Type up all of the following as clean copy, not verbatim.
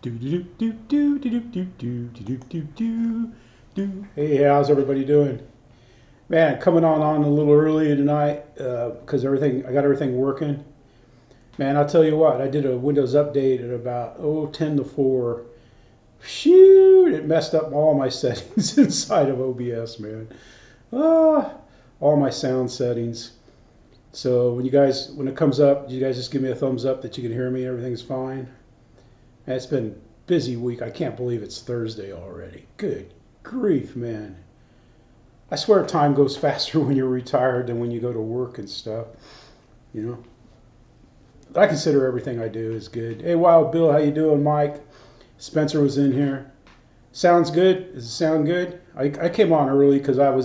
Hey, how's everybody doing? Man, coming on a little early tonight because I got everything working. Man, I'll tell you what, I did a Windows update at about 10 to 4. Shoot, it messed up all my settings inside of OBS, man. Ah, all my sound settings. So when it comes up, you guys just give me a thumbs up that you can hear me. Everything's fine. Man, it's been a busy week. I can't believe it's Thursday already. Good grief, man. I swear time goes faster when you're retired than when you go to work and stuff. You know. I consider everything I do is good. Hey, Wild Bill, how you doing, Mike? Spencer was in here. Sounds good. Does it sound good? I came on early because I'm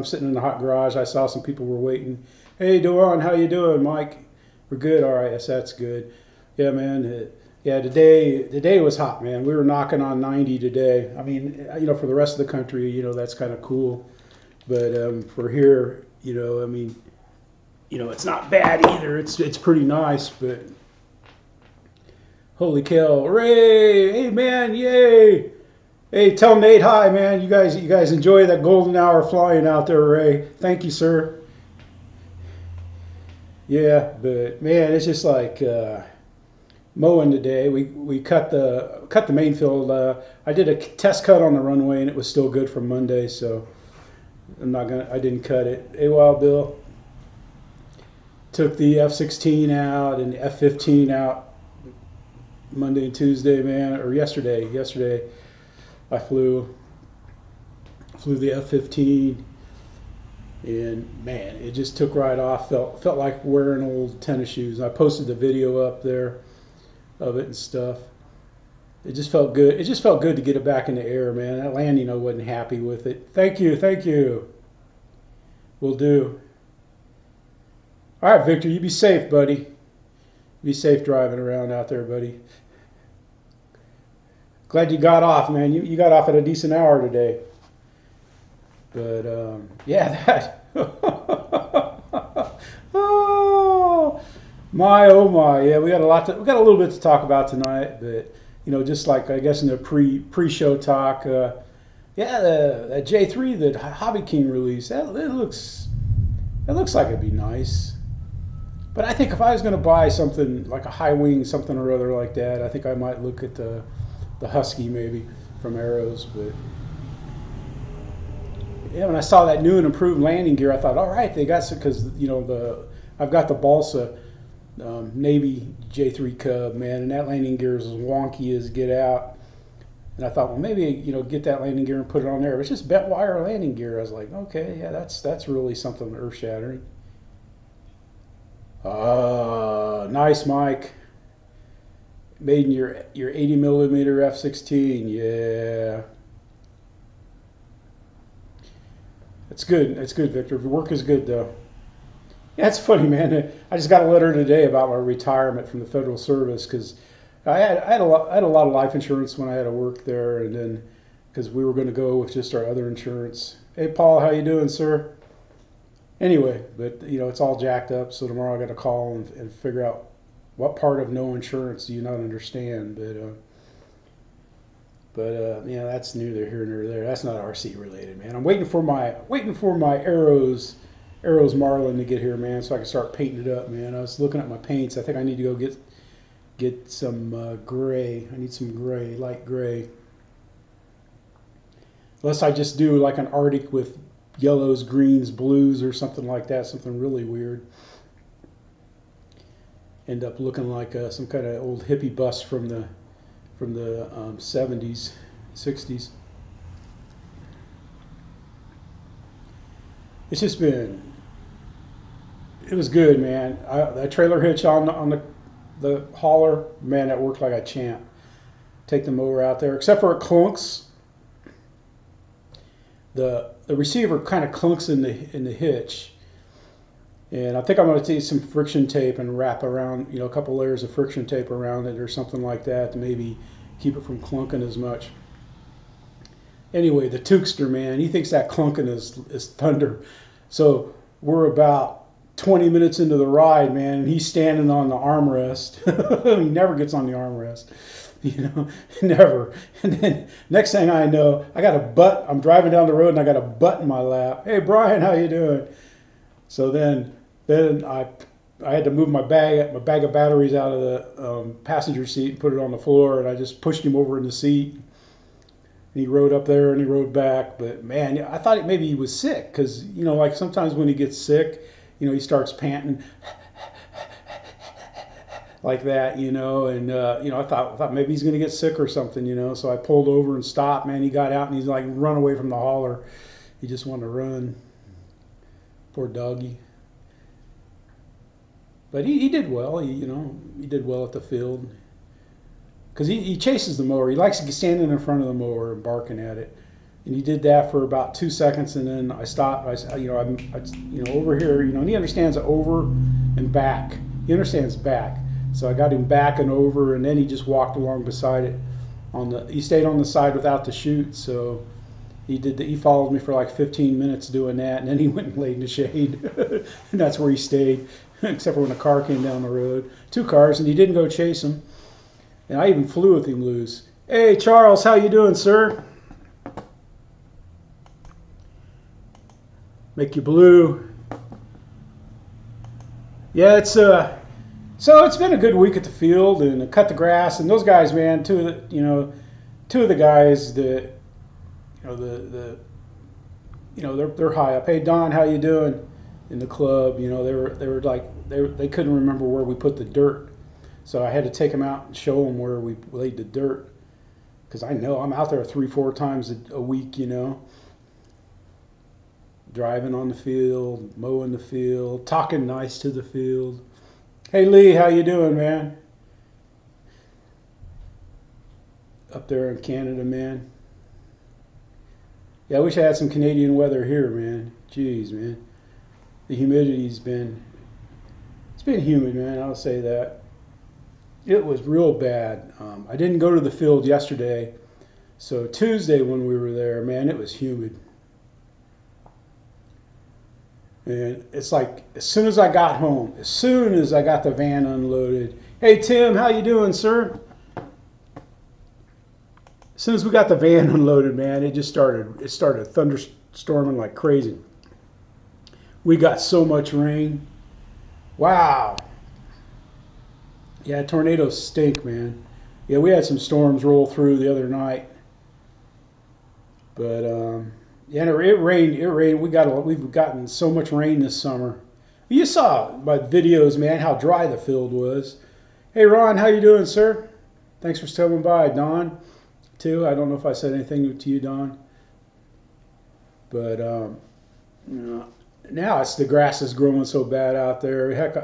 sitting in the hot garage. I saw some people were waiting. Hey, Duan, how you doing, Mike? We're good. All right. Yes, that's good. Yeah, man. Yeah, today was hot, man. We were knocking on 90 today. I mean, for the rest of the country, that's kind of cool. But for here, I mean, it's not bad either. It's pretty nice, but holy cow, Ray! Hey, man, yay! Hey, tell Nate hi, man. You guys enjoy that golden hour flying out there, Ray. Thank you, sir. Yeah, but man, it's just like mowing today. We cut the main field. I did a test cut on the runway, and it was still good from Monday, so I didn't cut it. Hey, Wild Bill. Took the F-16 out and the F-15 out Monday and Tuesday, man, or yesterday. Yesterday, I flew the F-15, and man, it just took right off. Felt like wearing old tennis shoes. I posted the video up there of it and stuff. It just felt good. It just felt good to get it back in the air, man. That landing, I wasn't happy with it. Thank you. Will do. All right, Victor, you be safe, buddy. Be safe driving around out there, buddy. Glad you got off, man. You got off at a decent hour today. But yeah, that. Oh my. Yeah, we got a little bit to talk about tonight, but just like I guess in the pre-show talk, yeah, the J3 that Hobby King released, it looks like it'd be nice. But I think if I was going to buy something like a high wing, something or other like that, I think I might look at the Husky maybe from Arrows. But yeah, when I saw that new and improved landing gear, I thought, all right, they got some, because I've got the Balsa Navy J3 Cub, man, and that landing gear is as wonky as get out. And I thought, well, maybe get that landing gear and put it on there. But it's just bent wire landing gear. I was like, okay, yeah, that's really something earth shattering. Nice, Mike. Made in your 80 millimeter F-16. Yeah. It's good. It's good, Victor. The work is good, though. Yeah, it's funny, man. I just got a letter today about my retirement from the federal service because I had a lot of life insurance when I had to work there, and then because we were going to go with just our other insurance. Hey, Paul, how you doing, sir? Anyway, but it's all jacked up, so tomorrow I got to call and figure out what part of no insurance do you not understand. But that's neither here nor there. That's not RC related, man. I'm waiting for my Arrows Marlin to get here, man, so I can start painting it up, man. I was looking at my paints. I think I need to go get some gray. I need some gray, light gray. Unless I just do like an Arctic with yellows, greens, blues, or something like that, something really weird. End up looking like some kind of old hippie bus from the 70s, 60s. It's just been. It was good, man. That trailer hitch on the hauler, man, that worked like a champ. Take the mower out there, except for it clunks. The receiver kind of clunks in the hitch, and I think I'm going to take some friction tape and wrap around, a couple layers of friction tape around it or something like that to maybe keep it from clunking as much. Anyway, the Tukester, man, he thinks that clunking is thunder. So we're about 20 minutes into the ride, man, and he's standing on the armrest. He never gets on the armrest. Never. And then next thing I know, I'm driving down the road and I got a butt in my lap. Hey Brian, how you doing? So then I had to move my bag of batteries out of the passenger seat and put it on the floor, and I just pushed him over in the seat. And he rode up there and he rode back. But man, I thought maybe he was sick because like sometimes when he gets sick, he starts panting like that, and I thought maybe he's going to get sick or something, So I pulled over and stopped. Man, he got out and he's like run away from the hauler. He just wanted to run. Poor doggy. But he did well. He did well at the field because he chases the mower. He likes standing in front of the mower and barking at it. And he did that for about 2 seconds, and then I stopped. I'm over here. And he understands over and back. He understands back. So I got him back and over, and then he just walked along beside it. He stayed on the side without the chute. So he followed me for like 15 minutes doing that, and then he went and laid in the shade. And that's where he stayed, except for when a car came down the road. 2 cars, and he didn't go chase him. And I even flew with him loose. Hey Charles, how you doing, sir? Make you blue. Yeah, so it's been a good week at the field, and I cut the grass, and those guys, man, two of the guys that they're high up. Hey Don, how you doing? In the club, they couldn't remember where we put the dirt, so I had to take them out and show them where we laid the dirt, because I know I'm out there 3-4 times a week, driving on the field, mowing the field, talking nice to the field. Hey Lee, how you doing, man? Up there in Canada, man. Yeah, I wish I had some Canadian weather here, man. Jeez, man. The humidity's been humid, man. I'll say that. It was real bad. I didn't go to the field yesterday, so Tuesday when we were there, man, it was humid. And it's like as soon as I got home, as soon as I got the van unloaded. Hey Tim, how you doing, sir? As soon as we got the van unloaded, man, it started thunderstorming like crazy. We got so much rain. Wow. Yeah, tornadoes stink, man. Yeah, we had some storms roll through the other night. But yeah, it rained. We've gotten so much rain this summer. You saw by videos, man, how dry the field was. Hey Ron, how you doing, sir? Thanks for stopping by. Don, too. I don't know if I said anything to you, Don. But now the grass is growing so bad out there. Heck,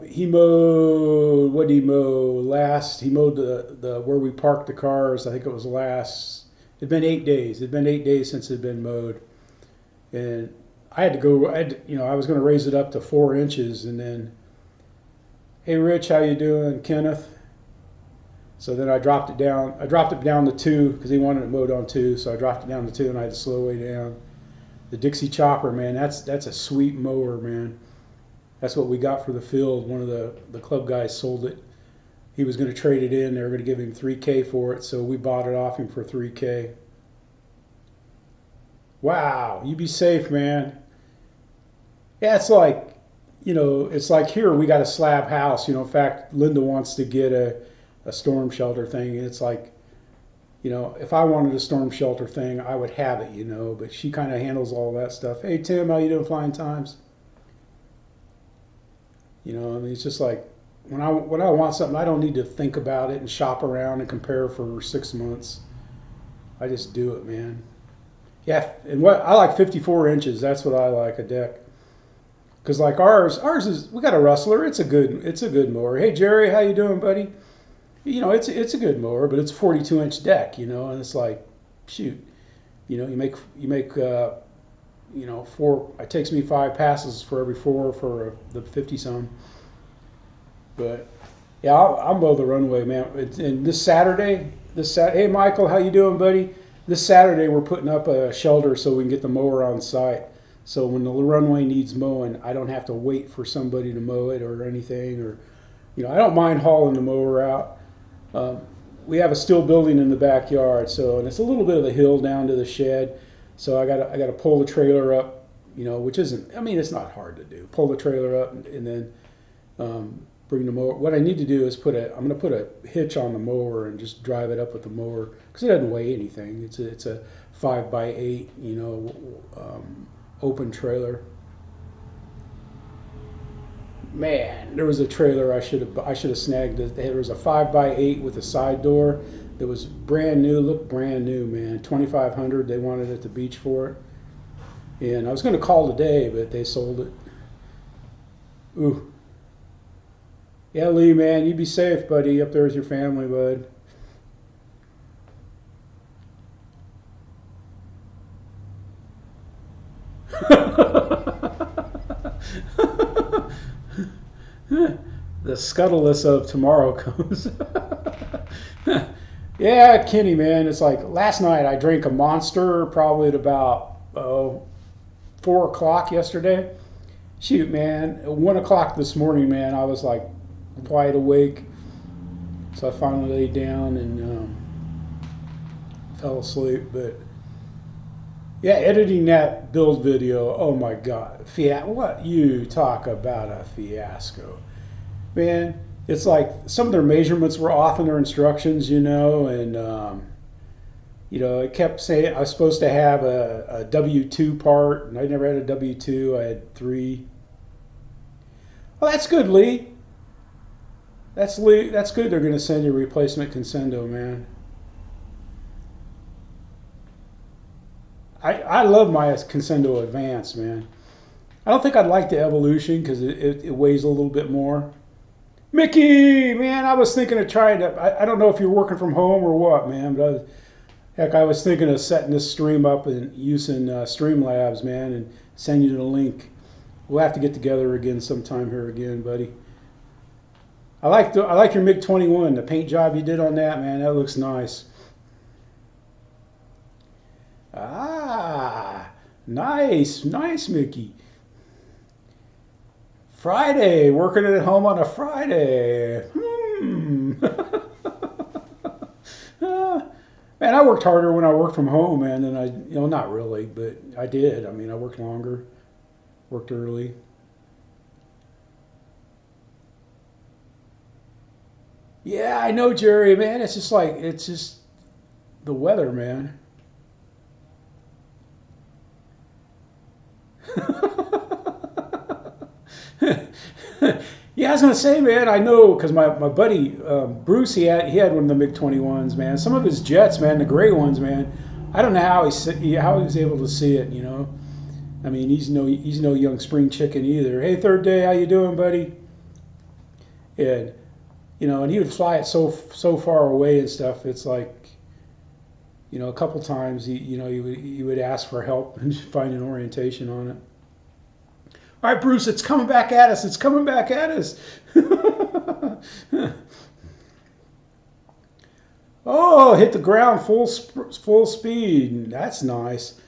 he mowed. What did he mow last? He mowed the where we parked the cars. I think it was last. It'd been 8 days. It'd been 8 days since it'd been mowed, and I had to go. I was going to raise it up to 4 inches, and then, hey Rich, how you doing, Kenneth? So then I dropped it down. I dropped it down to 2 because he wanted it mowed on 2. So I dropped it down to 2, and I had to slow way down. The Dixie Chopper, man, that's a sweet mower, man. That's what we got for the field. One of the club guys sold it. He was going to trade it in. They were going to give him $3K for it, so we bought it off him for $3K. Wow, you be safe, man. Yeah, it's like here we got a slab house. In fact, Linda wants to get a storm shelter thing. It's like, if I wanted a storm shelter thing, I would have it, but she kind of handles all that stuff. Hey, Tim, how you doing, Flying Times? It's just like, when I want something, I don't need to think about it and shop around and compare for 6 months. I just do it, man. Yeah, and I like 54 inches. That's what I like, a deck. Because like ours is, we got a Rustler. It's a good mower. Hey Jerry, how you doing, buddy? It's a good mower, but it's a 42-inch deck, and it's like, shoot, you make 4. It takes me 5 passes for every 4 for the 50-some. But yeah, I'll mow the runway, man. And this Saturday, hey Michael, how you doing, buddy? This Saturday we're putting up a shelter so we can get the mower on site. So when the runway needs mowing, I don't have to wait for somebody to mow it or anything. Or, I don't mind hauling the mower out. We have a steel building in the backyard, so and it's a little bit of a hill down to the shed. So I got to pull the trailer up, which isn't. I mean, it's not hard to do. Pull the trailer up and then bring the mower. What I need to do is I'm going to put a hitch on the mower and just drive it up with the mower because it doesn't weigh anything. It's a 5x8, open trailer. Man, there was a trailer I should have snagged. There was a 5x8 with a side door that was brand new, looked brand new, man. 2,500. They wanted at the beach for it, and I was going to call today, but they sold it. Ooh. Yeah, Lee, man, you be safe, buddy, up there with your family, bud. The scuttleless of tomorrow comes. Yeah, Kenny, man, it's like last night I drank a Monster probably at about 4 o'clock yesterday. Shoot, man, at 1 o'clock this morning, man, I was like wide awake. So I finally laid down and fell asleep. But yeah, editing that build video, oh my God, what you talk about a fiasco. Man, it's like some of their measurements were off in their instructions, and it kept saying I was supposed to have a W2 part, and I never had a W2. I had 3. Well, that's good, Lee. That's good. They're going to send you a replacement Consendo, man. I love my Consendo Advance, man. I don't think I'd like the Evolution because it weighs a little bit more. Mickey, man, I was thinking of trying to. I don't know if you're working from home or what, man, but I was thinking of setting this stream up and using Streamlabs, man, and send you the link. We'll have to get together again sometime here again, buddy. I like your MiG-21. The paint job you did on that, man, that looks nice. Ah, nice, Mickey. Friday, working at home on a Friday. Man, I worked harder when I worked from home, man, than not really, but I did. I mean, I worked longer, worked early. Yeah, I know, Jerry, man. It's just the weather, man. Yeah, I was gonna say, man, I know because my buddy Bruce, he had one of the MiG-21s, man. Some of his jets, man, the gray ones, man. I don't know how he was able to see it, I mean, he's no young spring chicken either. Hey, third day, how you doing, buddy? And and he would fly it so far away and stuff. It's like, a couple times he would ask for help and find an orientation on it. All right, Bruce, it's coming back at us. It's coming back at us. Oh, hit the ground full speed. That's nice.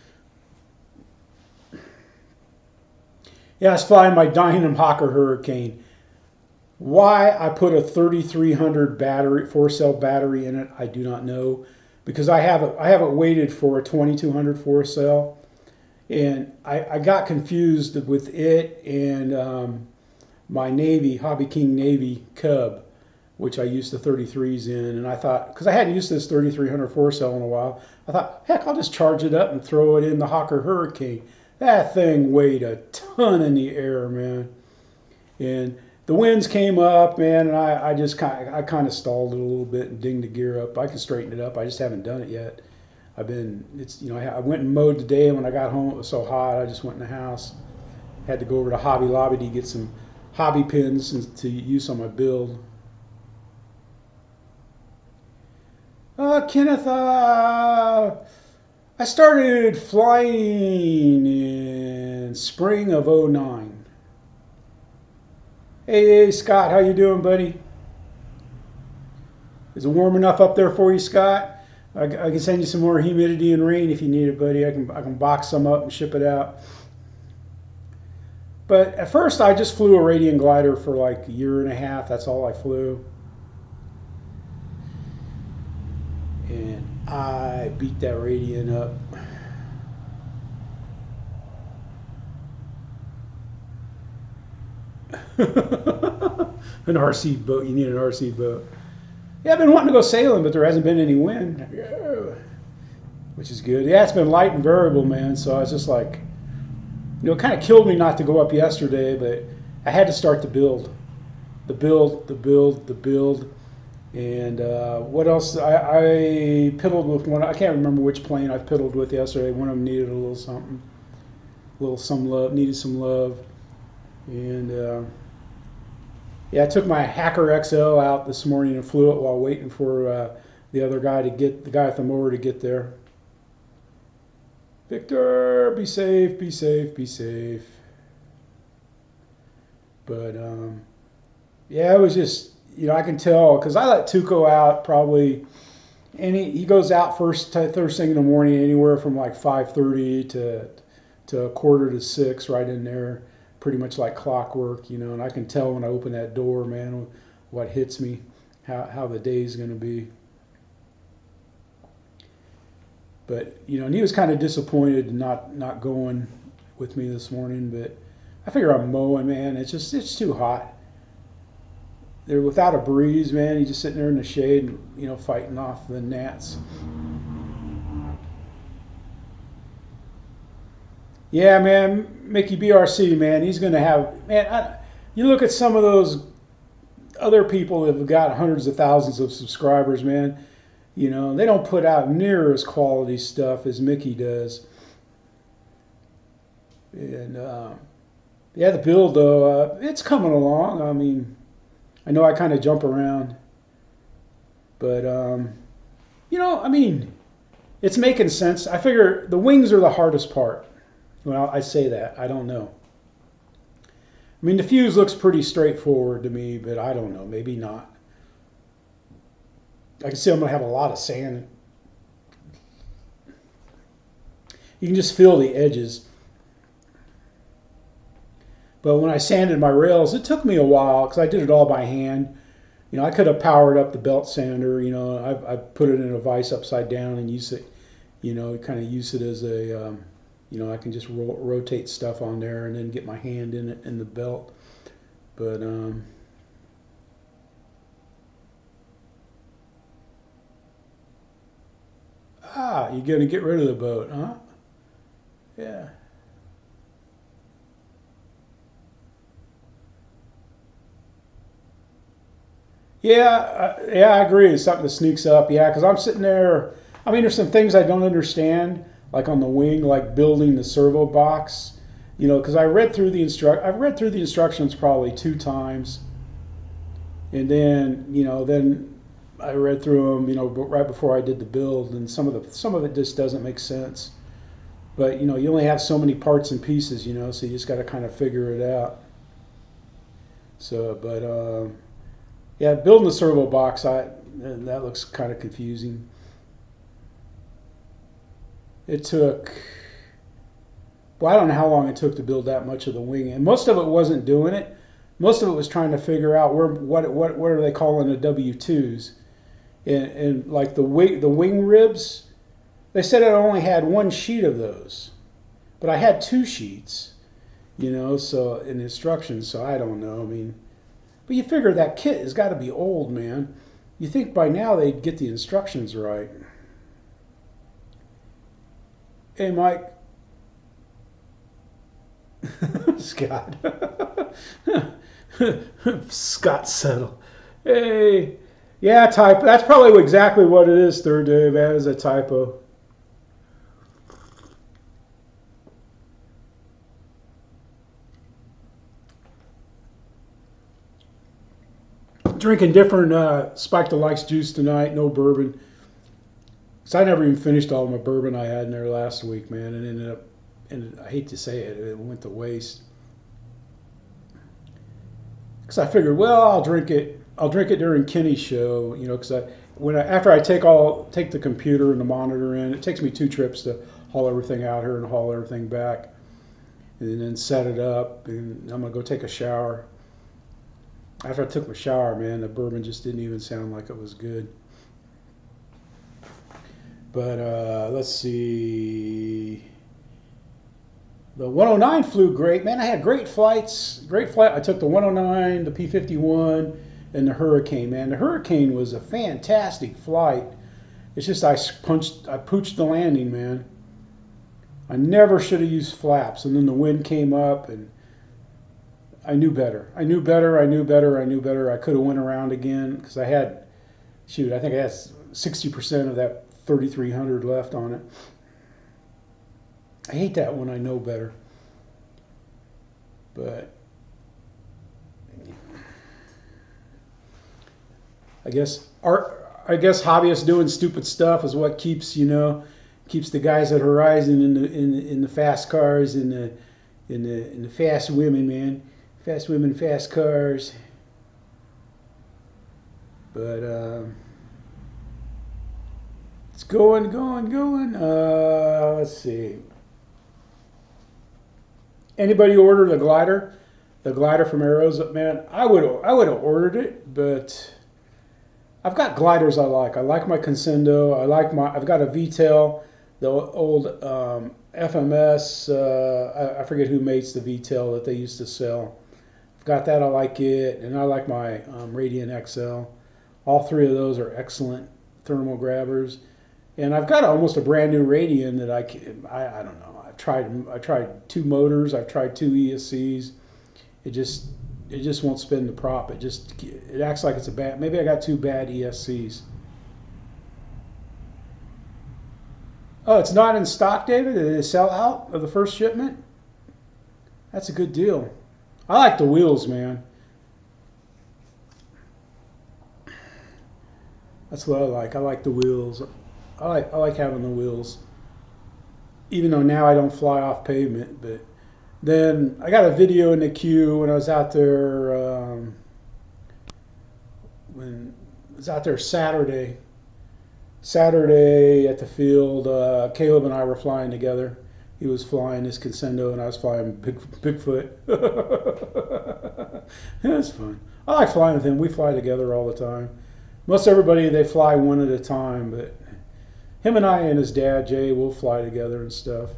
Yeah, I was flying my Dynam Hawker Hurricane. Why I put a 3300 battery, 4-cell battery in it, I do not know, because I have it weighted for a 2200 4-cell. And I got confused with it and my Navy, Hobby King Navy Cub, which I used the 33s in. And I thought, because I hadn't used this 3300 4-cell in a while, I thought, heck, I'll just charge it up and throw it in the Hawker Hurricane. That thing weighed a ton in the air, man. And the winds came up, man, and I kind of stalled it a little bit and dinged the gear up. I can straighten it up. I just haven't done it yet. I went and mowed today, and when I got home, it was so hot, I just went in the house. Had to go over to Hobby Lobby to get some hobby pins to use on my build. Kenneth, I started flying in spring of '09. Hey, Scott, how you doing, buddy? Is it warm enough up there for you, Scott? I can send you some more humidity and rain if you need it, buddy. I can box some up and ship it out. But at first, I just flew a Radian glider for like a year and a half. That's all I flew. and I beat that radiant up. An RC boat. You need an RC boat. Yeah, I've been wanting to go sailing, but there hasn't been any wind, which is good. Yeah, it's been light and variable, man. So I was just like, it kind of killed me not to go up yesterday, but I had to start the build. The build. And what else? I piddled with one. I can't remember which plane I piddled with yesterday. One of them needed a little something, some love. Needed some love, and yeah, I took my Hacker XL out this morning and flew it while waiting for the other guy to get the guy at the mower to get there. Victor, be safe, be safe, be safe. But yeah, it was just, I can tell because I let Tuco out probably, and he goes out first thing in the morning, anywhere from like 5:30 to a quarter to 6, right in there, pretty much like clockwork, and I can tell when I open that door, man, what hits me, how the day's going to be. But and he was kind of disappointed not going with me this morning, but I figure I'm mowing, man. It's too hot. They're without a breeze, man. He's just sitting there in the shade, fighting off the gnats. Yeah, man, Mickey BRC, man, he's going to have, man, you look at some of those other people that have got hundreds of thousands of subscribers, man, they don't put out near as quality stuff as Mickey does. And, yeah, the build, though, it's coming along. I mean, I know I kind of jump around, but, I mean, it's making sense. I figure the wings are the hardest part. Well, I say that. I don't know. I mean, the fuse looks pretty straightforward to me, but I don't know. Maybe not. I can see I'm going to have a lot of sand. You can just feel the edges. But when I sanded my rails, it took me a while because I did it all by hand. I could have powered up the belt sander. I put it in a vise upside down and use it, kind of use it as a... I can just rotate stuff on there and then get my hand in it in the belt. But you're gonna get rid of the boat, huh? Yeah. Yeah, I agree. It's something that sneaks up. Yeah, because I'm sitting there. I mean, there's some things I don't understand, like on the wing, like building the servo box. Because I've read through the instructions probably 2 times, and then I read through them, right before I did the build, and some of it just doesn't make sense. But you only have so many parts and pieces, so you just got to kind of figure it out. So, but yeah, building the servo box, that looks kind of confusing. It took, well, I don't know how long it took to build that much of the wing, and most of it wasn't doing it. Most of it was trying to figure out what are they calling the W2s, and like the wing ribs. They said I only had 1 sheet of those, but I had 2 sheets, so in the instructions. So I don't know. I mean, but you figure that kit has got to be old, man. You think by now they'd get the instructions right. Hey, Mike. Scott. Scott Settle. Hey. Yeah, typo. That's probably exactly what it is, Third Day. That is a typo. Drinking different Spike Delikes juice tonight. No bourbon. Because I never even finished all my bourbon I had in there last week, man. And ended up, and I hate to say it, it went to waste. Because I figured, well, I'll drink it during Kenny's show, because after I take the computer and the monitor in, it takes me 2 trips to haul everything out here and haul everything back, and then set it up, and I'm gonna go take a shower. After I took my shower, man, the bourbon just didn't even sound like it was good. But let's see. The 109 flew great, man. I had great flights. Great flight. I took the 109, the P-51, and the Hurricane, man. The Hurricane was a fantastic flight. It's just I pooched the landing, man. I never should have used flaps, and then the wind came up, and I knew better. I knew better. I knew better. I knew better. I could have went around again because I had, shoot, I think I had 60% of that 3,300 left on it. I hate that when I know better. But I guess hobbyists doing stupid stuff is what keeps keeps the guys at Horizon in the fast cars in the fast women, man. Fast women, fast cars. But it's going. Let's see. Anybody order the glider? The glider from Arrows, man. I would have ordered it, but I've got gliders I like. I like my Consendo. I've got a V-tail, the old FMS. I forget who makes the V-tail that they used to sell. I've got that. I like it, and I like my Radiant XL. All three of those are excellent thermal grabbers. And I've got almost a brand new Radiant that I don't know. I tried 2 motors. I've tried 2 ESCs. It just won't spin the prop. It acts like it's a bad. Maybe I got 2 bad ESCs. Oh, it's not in stock, David? Did it sell out of the first shipment? That's a good deal. I like the wheels, man. That's what I like. I like the wheels. I like having the wheels. Even though now I don't fly off pavement, but then I got a video in the queue when I was out there Saturday at the field. Caleb and I were flying together. He was flying his Consendo and I was flying Bigfoot. That's fun. I like flying with him. We fly together all the time. Most everybody, they fly one at a time, but him and I and his dad, Jay, will fly together and stuff.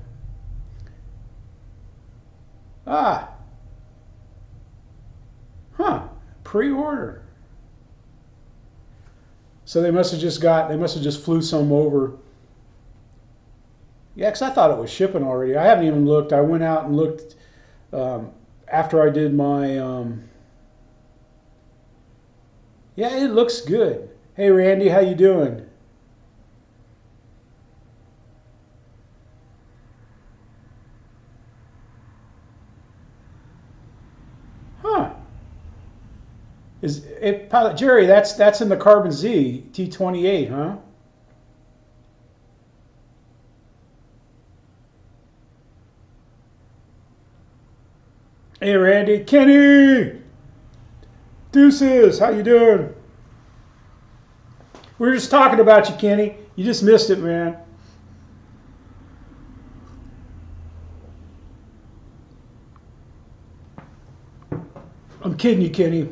Pre-order. So they must have just flew some over. Yeah, because I thought it was shipping already. I haven't even looked. I went out and looked after I did my. Yeah, it looks good. Hey, Randy, how you doing? Is it Pilot Jerry? That's in the Carbon Z T28, huh? Hey, Randy, Kenny, Deuces, how you doing? We were just talking about you, Kenny. You just missed it, man. I'm kidding you, Kenny.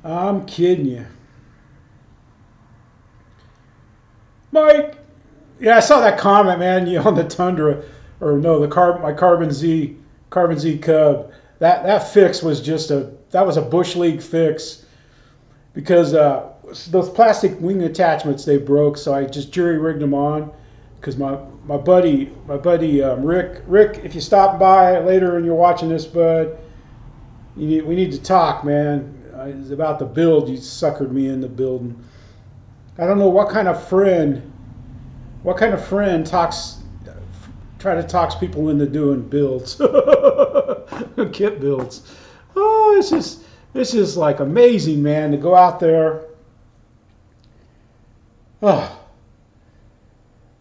I'm kidding you. Mike! Yeah, I saw that comment, man, you on the Tundra, or no, my Carbon Z Cub. That fix was that was a Bush League fix because those plastic wing attachments, they broke, so I just jury rigged them on because my buddy Rick, if you stop by later and you're watching this, bud, we need to talk, man. It's about the build. You suckered me into building. I don't know what kind of friend try to talk people into doing builds, kit builds. Oh, it's just like amazing, man, to go out there. Oh,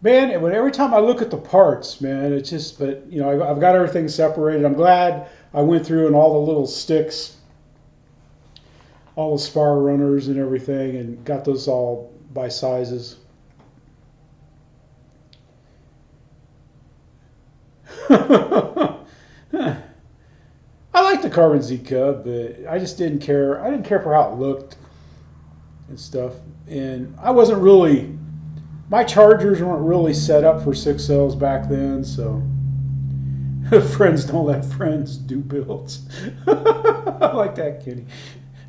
man, every time I look at the parts, man, it's just, but I've got everything separated. I'm glad I went through and all the little sticks, all the spar runners and everything, and got those all by sizes. I like the Carbon Z Cub, but I just didn't care. I didn't care for how it looked. and stuff. And I wasn't really, my chargers weren't really set up for 6 cells back then, so friends don't let friends do builds. I like that, Kenny.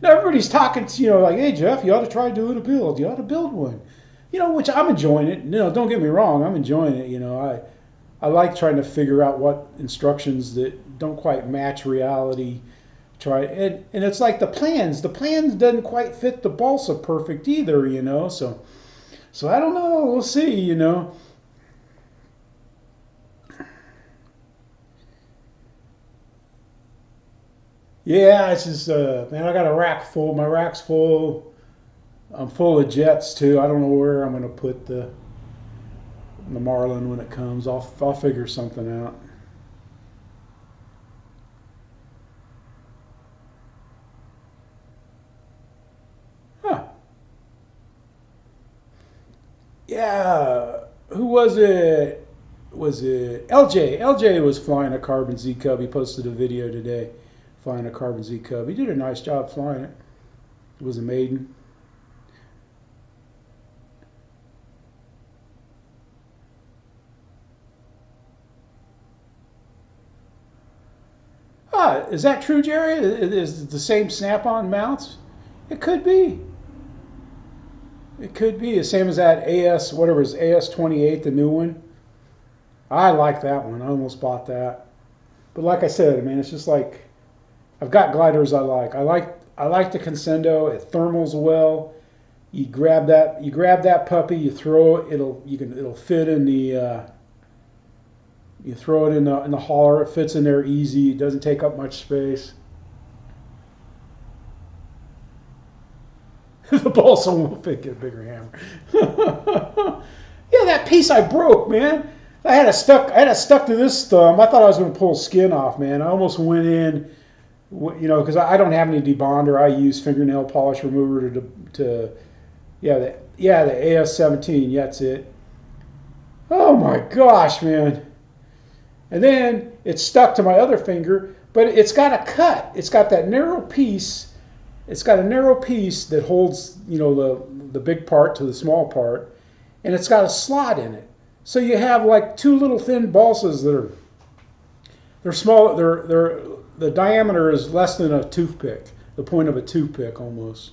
Now everybody's talking, like, hey Jeff, you ought to try doing a build. You ought to build one. Which I'm enjoying it. Don't get me wrong, I'm enjoying it. I like trying to figure out what instructions that don't quite match reality. And it's like the plans doesn't quite fit the balsa perfect either, So I don't know. We'll see, Yeah, it's just man, I got a rack full. My rack's full. I'm full of jets too. I don't know where I'm gonna put the Marlin when it comes. I'll figure something out. Huh. Yeah. Who was it? Was it LJ? LJ was flying a Carbon Z Cub. He posted a video today flying a Carbon Z Cub. He did a nice job flying it. It was a maiden. Ah, is that true, Jerry? Is it the same snap-on mounts? It could be. It could be the same as that AS, whatever is AS28, the new one. I like that one. I almost bought that. But like I said, I mean, it's just like I've got gliders I like. I like the Consendo. It thermals well. You grab that puppy. You throw it. It'll fit in the. You throw it in the hauler. It fits in there easy. It doesn't take up much space. The balsa won't fit. Get a bigger hammer. Yeah, that piece I broke, man. I had it stuck to this thumb. I thought I was going to pull skin off, man. I almost went in, because I don't have any debonder. I use fingernail polish remover the AS17. Yeah, that's it. Oh my gosh, man. And then it's stuck to my other finger, but it's got a cut. It's got that narrow piece. It's got a narrow piece that holds, the big part to the small part, and it's got a slot in it. So you have like two little thin balsas they're small. The diameter is less than a toothpick, the point of a toothpick almost.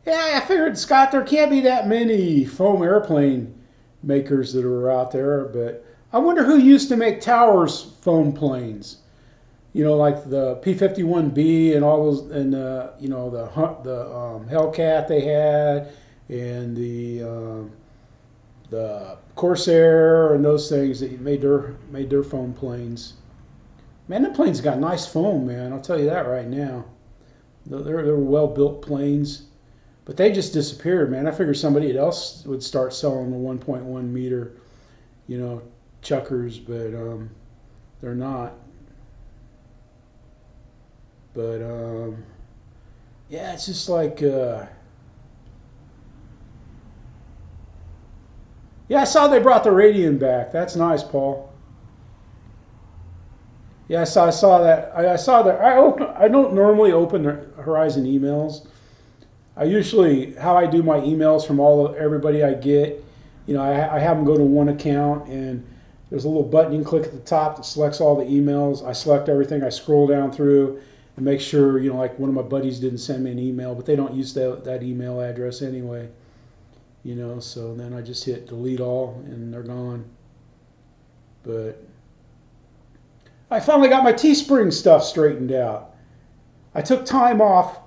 Yeah, I figured, Scott, there can't be that many foam airplane makers that are out there, but I wonder who used to make Towers foam planes. Like the P-51B and all those, and the Hellcat they had, and the Corsair and those things that made their foam planes. Man, the planes got nice foam, man. I'll tell you that right now. They're well built planes. But they just disappeared, man. I figured somebody else would start selling the 1.1 meter, chuckers, but they're not. But yeah, it's just like yeah. I saw they brought the Radian back. That's nice, Paul. Yeah, I saw that. I saw that. I don't normally open the Horizon emails. How I do my emails from everybody I get, I have them go to one account, and there's a little button you can click at the top that selects all the emails. I select everything. I scroll down through and make sure, like one of my buddies didn't send me an email, but they don't use that email address anyway, so then I just hit delete all and they're gone. But I finally got my Teespring stuff straightened out. I took time off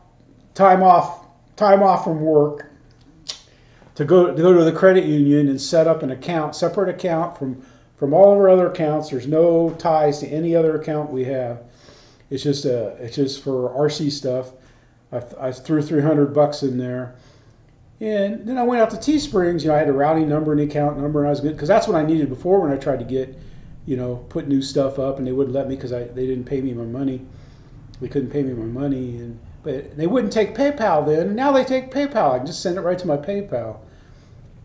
from work to go to the credit union and set up an account, separate account from all of our other accounts. There's no ties to any other account we have. It's just for RC stuff. I threw $300 in there, and then I went out to Teesprings. I had a routing number and the account number, and I was good because that's what I needed before when I tried to get, put new stuff up, and they wouldn't let me because they didn't pay me my money. They couldn't pay me my money, but they wouldn't take PayPal then. Now they take PayPal. I can just send it right to my PayPal.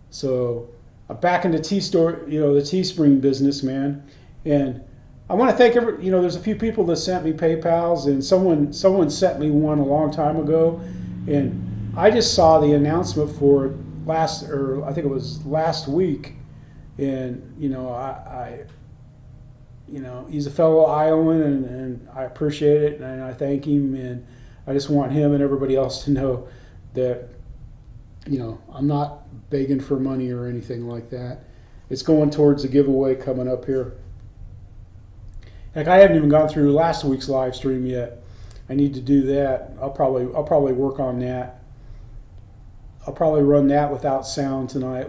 So I'm back into the Teespring business, man. And I want to thank there's a few people that sent me PayPals, and someone sent me one a long time ago, and I just saw the announcement for it I think it was last week, and he's a fellow Iowan, and I appreciate it, and I thank him, and I just want him and everybody else to know that, I'm not begging for money or anything like that. It's going towards a giveaway coming up here. Heck, I haven't even gone through last week's live stream yet. I need to do that. I'll probably work on that. I'll probably run that without sound tonight,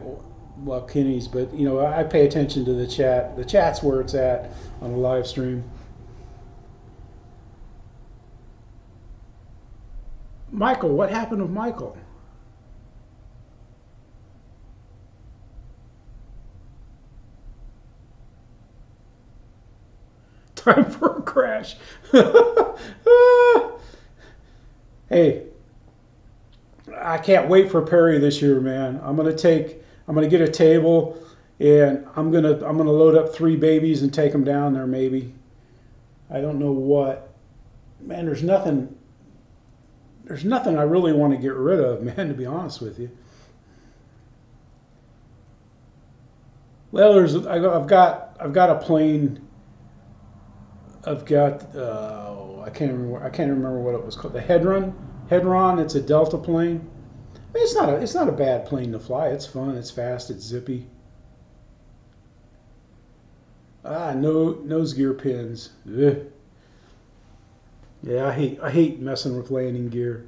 well, Kenny's, but I pay attention to the chat. The chat's where it's at on the live stream. Michael, what happened with Michael? Time for a crash. Hey, I can't wait for Perry this year, man. I'm gonna get a table, and I'm gonna load up 3 babies and take them down there. Maybe. I don't know what. Man, there's nothing I really want to get rid of, man. To be honest with you. Well, I've got a plane. I've got I can't remember what it was called. The Hedron. It's a Delta plane. I mean, it's not a bad plane to fly. It's fun. It's fast. It's zippy. Nose gear pins. Ugh. Yeah, I hate messing with landing gear.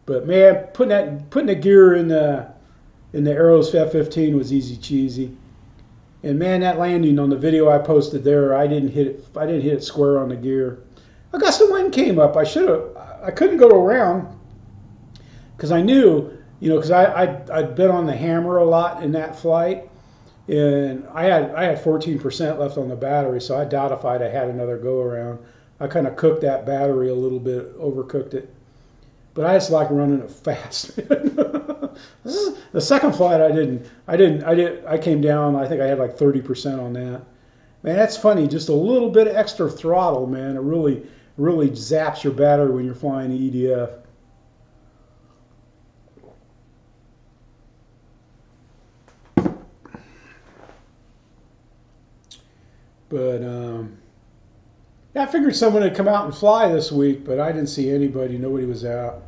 But man, putting the gear in the Arrows F-15 was easy cheesy. And man, that landing on the video I posted there, I didn't hit it square on the gear. A gust of wind came up. I couldn't go around because I knew, because I'd been on the hammer a lot in that flight, and I had 14% left on the battery, so I doubt if I'd have had another go around. I kind of cooked that battery a little bit, overcooked it, but I just like running it fast. This is the second flight I came down. I think I had like 30% on that. Man, that's funny. Just a little bit of extra throttle, man. It really zaps your battery when you're flying EDF. But I figured someone would come out and fly this week, but I didn't see anybody. Nobody was out.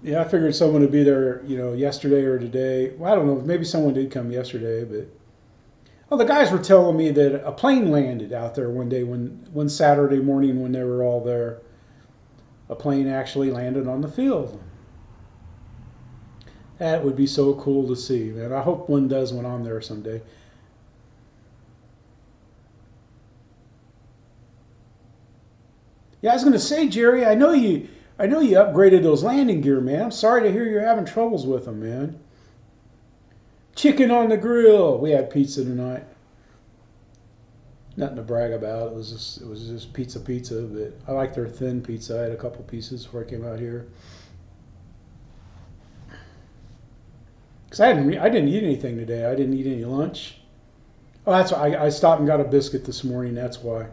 Yeah, I figured someone would be there, yesterday or today. Well, I don't know. Maybe someone did come yesterday, but the guys were telling me that a plane landed out there one day, one Saturday morning when they were all there. A plane actually landed on the field. That would be so cool to see, man. I hope one does when I'm there someday. Yeah, I was going to say, Jerry, I know you upgraded those landing gear, man. I'm sorry to hear you're having troubles with them, man. Chicken on the grill. We had pizza tonight. Nothing to brag about. It was just pizza. But I like their thin pizza. I had a couple pieces before I came out here. Cause I didn't eat anything today. I didn't eat any lunch. Oh, that's why I stopped and got a biscuit this morning. That's why.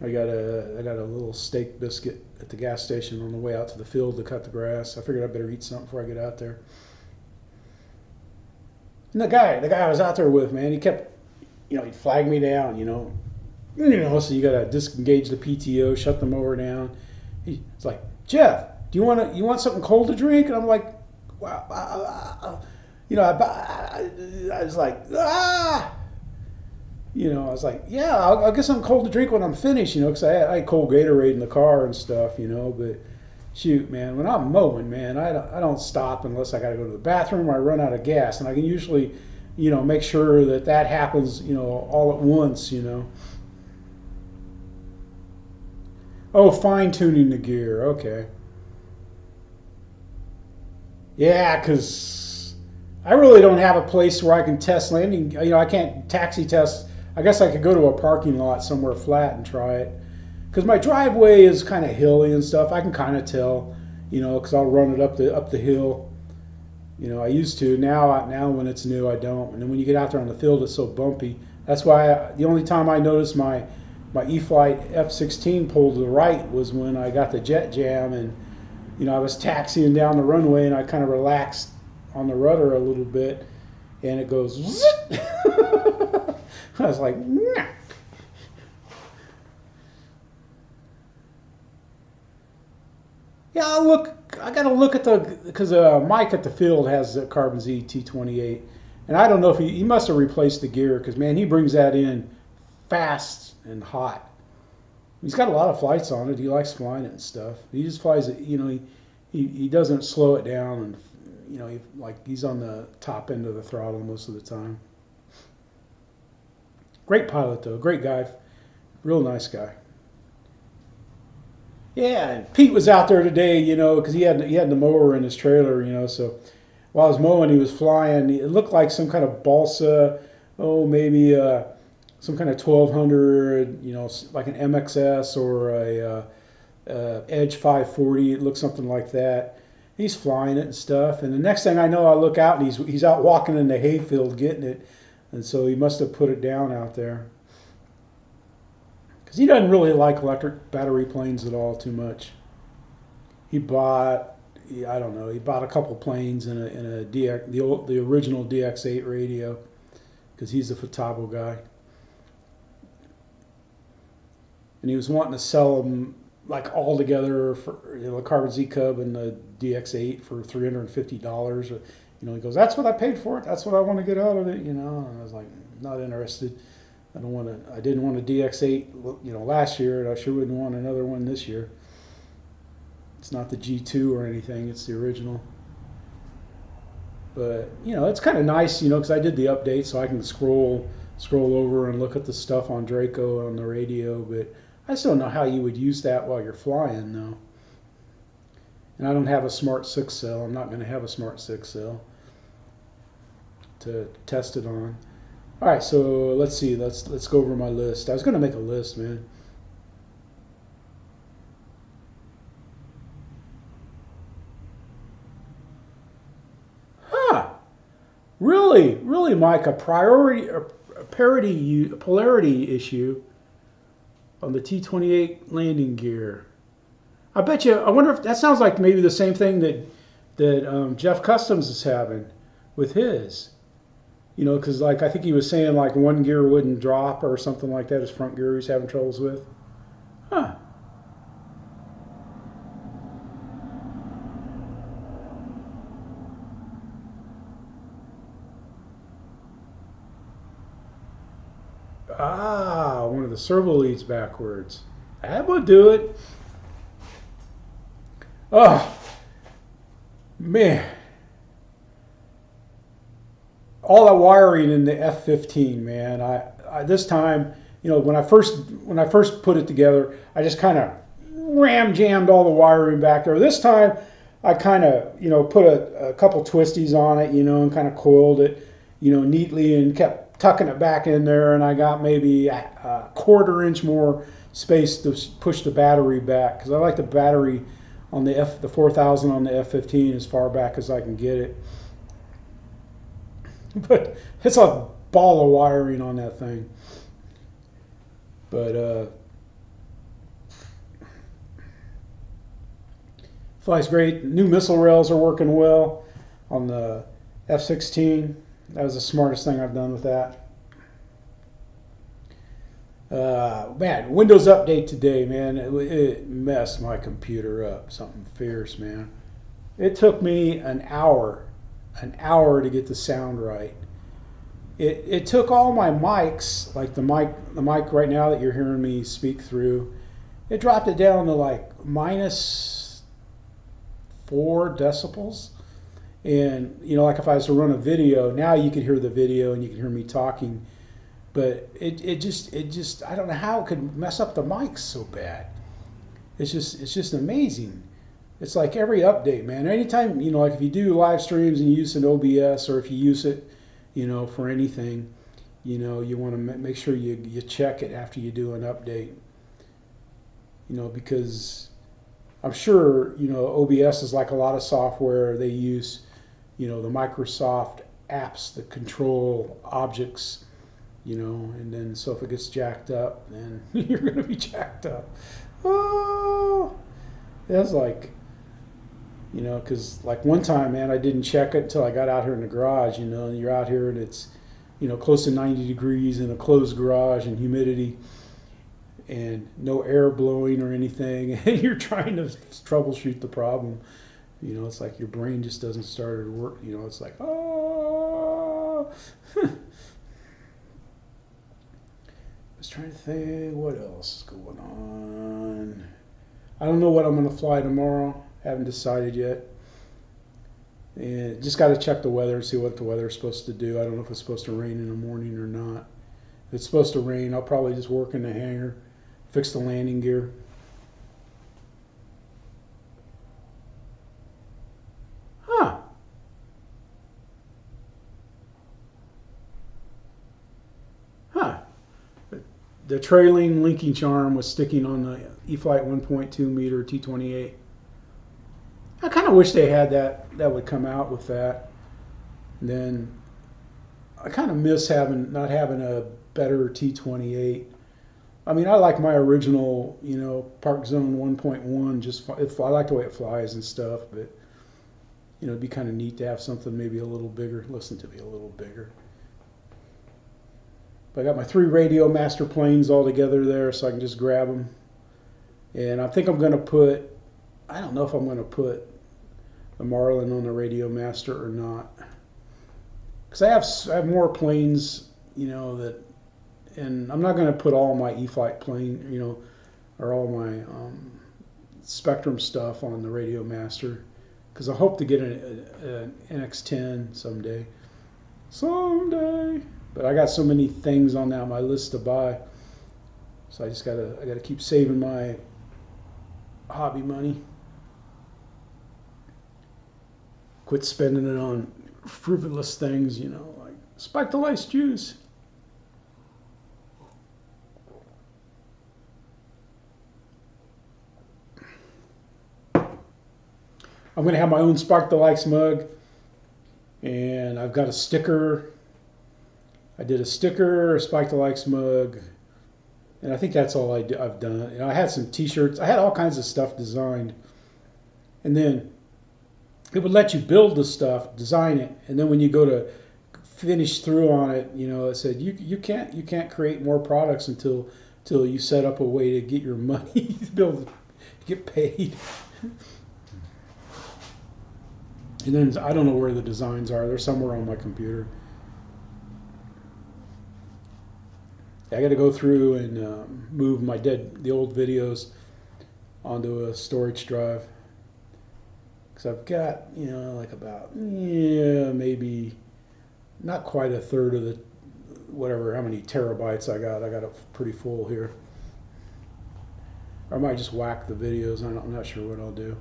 I got a little steak biscuit at the gas station on the way out to the field to cut the grass. I figured I better eat something before I get out there. And the guy I was out there with, man, he kept, he'd flag me down, so you got to disengage the PTO, shut the mower down. He's like, Jeff, do you want something cold to drink? And I'm like, wow, I was like, ah. I was like, yeah, I'll get something cold to drink when I'm finished, because I had cold Gatorade in the car and stuff, but shoot, man, when I'm mowing, man, I don't stop unless I got to go to the bathroom or I run out of gas, and I can usually, make sure that happens, all at once, Oh, fine-tuning the gear, okay. Yeah, because I really don't have a place where I can test landing, I can't taxi test. I guess I could go to a parking lot somewhere flat and try it. Because my driveway is kind of hilly and stuff. I can kind of tell, because I'll run it up the hill. I used to. Now when it's new, I don't. And then when you get out there on the field, it's so bumpy. That's why the only time I noticed my E-flite F-16 pull to the right was when I got the jet jam, and I was taxiing down the runway and I kind of relaxed on the rudder a little bit, and it goes zit. I was like, nah. Yeah, I got to look at because Mike at the field has the Carbon Z T28, and I don't know if he must have replaced the gear, because man, he brings that in fast and hot. He's got a lot of flights on it. He likes flying it and stuff. He just flies it. He doesn't slow it down, and he's on the top end of the throttle most of the time. Great pilot though, great guy, real nice guy. Yeah, and Pete was out there today, because he had the mower in his trailer, so while I was mowing, he was flying. It looked like some kind of balsa, maybe some kind of 1200, like an MXS or a Edge 540. It looked something like that. He's flying it and stuff, and the next thing I know, I look out and he's out walking in the hayfield getting it, and so he must have put it down out there. Because he doesn't really like electric battery planes at all too much. He bought a couple planes and a DX, the original DX8 radio, because he's a Futabo guy. And he was wanting to sell them like all together for the Carbon Z Cub and the DX8 for $350. He goes, "That's what I paid for it. That's what I want to get out of it." And I was like, not interested. I didn't want a DX8, last year, and I sure wouldn't want another one this year. It's not the G2 or anything; it's the original. But it's kind of nice, because I did the update, so I can scroll over and look at the stuff on Draco on the radio. But I still don't know how you would use that while you're flying, though. And I don't have a Smart 6 cell. I'm not going to have a Smart 6 cell to test it on. All right, so let's see. Let's go over my list. I was going to make a list, man. Huh? Really, Mike? A polarity issue on the T28 landing gear. I bet you. I wonder if that sounds like maybe the same thing that Jeff Customs is having with his. Because I think he was saying like one gear wouldn't drop or something like that. His front gear he's having troubles with. Huh. One of the servo leads backwards. That would do it. Oh, man. All that wiring in the F-15, man. I this time, when I first put it together, I just kind of jammed all the wiring back there. This time, I kind of put a couple twisties on it, and kind of coiled it, neatly, and kept tucking it back in there. And I got maybe a quarter-inch more space to push the battery back, because I like the battery on the 4000 on the F-15 as far back as I can get it. But it's a ball of wiring on that thing. But flies great. New missile rails are working well on the F-16. That was the smartest thing I've done with that. Man, Windows update today, man. It messed my computer up. Something fierce, man. It took me an hour to get the sound right. It took all my mics, like the mic right now that you're hearing me speak through, it dropped it down to like -4 decibels. And like if I was to run a video, now you could hear the video and you can hear me talking, but it just I don't know how it could mess up the mics so bad. It's just amazing. It's like every update, man. Anytime, like if you do live streams and you use an OBS, or if you use it, for anything, you want to make sure you check it after you do an update. Because I'm sure, OBS is like a lot of software. They use, the Microsoft apps that control objects, you know, and then so if it gets jacked up, then you're going to be jacked up. Oh, that's like, you know, because like one time, man, I didn't check it until I got out here in the garage, you know, and you're out here and it's, you know, close to 90 degrees in a closed garage and humidity and no air blowing or anything, and you're trying to troubleshoot the problem. You know, it's like your brain just doesn't start to work. You know, it's like, oh. I was trying to think, what else is going on? I don't know what I'm going to fly tomorrow. Haven't decided yet. And just got to check the weather and see what the weather is supposed to do. I don't know if it's supposed to rain in the morning or not. If it's supposed to rain, I'll probably just work in the hangar, fix the landing gear. Huh. Huh. The trailing linkage arm was sticking on the E-flite 1.2 meter T-28. I kind of wish they had that would come out with that. And then I kind of miss not having a better T-28. I mean, I like my original, you know, Park Zone 1.1. Just I like the way it flies and stuff, but you know, it'd be kind of neat to have something maybe a little bigger. Listen to me, a little bigger. But I got my 3 radio master planes all together there, so I can just grab them. And I think I'm going to put, I don't know if I'm going to put the Marlin on the radio master or not, because I have more planes, you know, that, and I'm not going to put all my E-flite plane, you know, or all my Spectrum stuff on the radio master, because I hope to get an NX10 someday. But I got so many things on my list to buy, so I gotta keep saving my hobby money. Quit spending it on frivolous things, you know, like Spike the Lice juice. I'm going to have my own Spark the Lice mug, and I've got a sticker. I did a sticker, a Spike the Lice mug, and I think that's all I've done. You know, I had some T-shirts. I had all kinds of stuff designed, and then it would let you build the stuff, design it, and then when you go to finish through on it, you know, it said you can't create more products until you set up a way to get your money to get paid. And then I don't know where the designs are. They're somewhere on my computer. I got to go through and move the old videos onto a storage drive, because I've got, you know, like about maybe not quite a third of the whatever how many terabytes I got. I got it pretty full here. Or I might just whack the videos. I'm not sure what I'll do.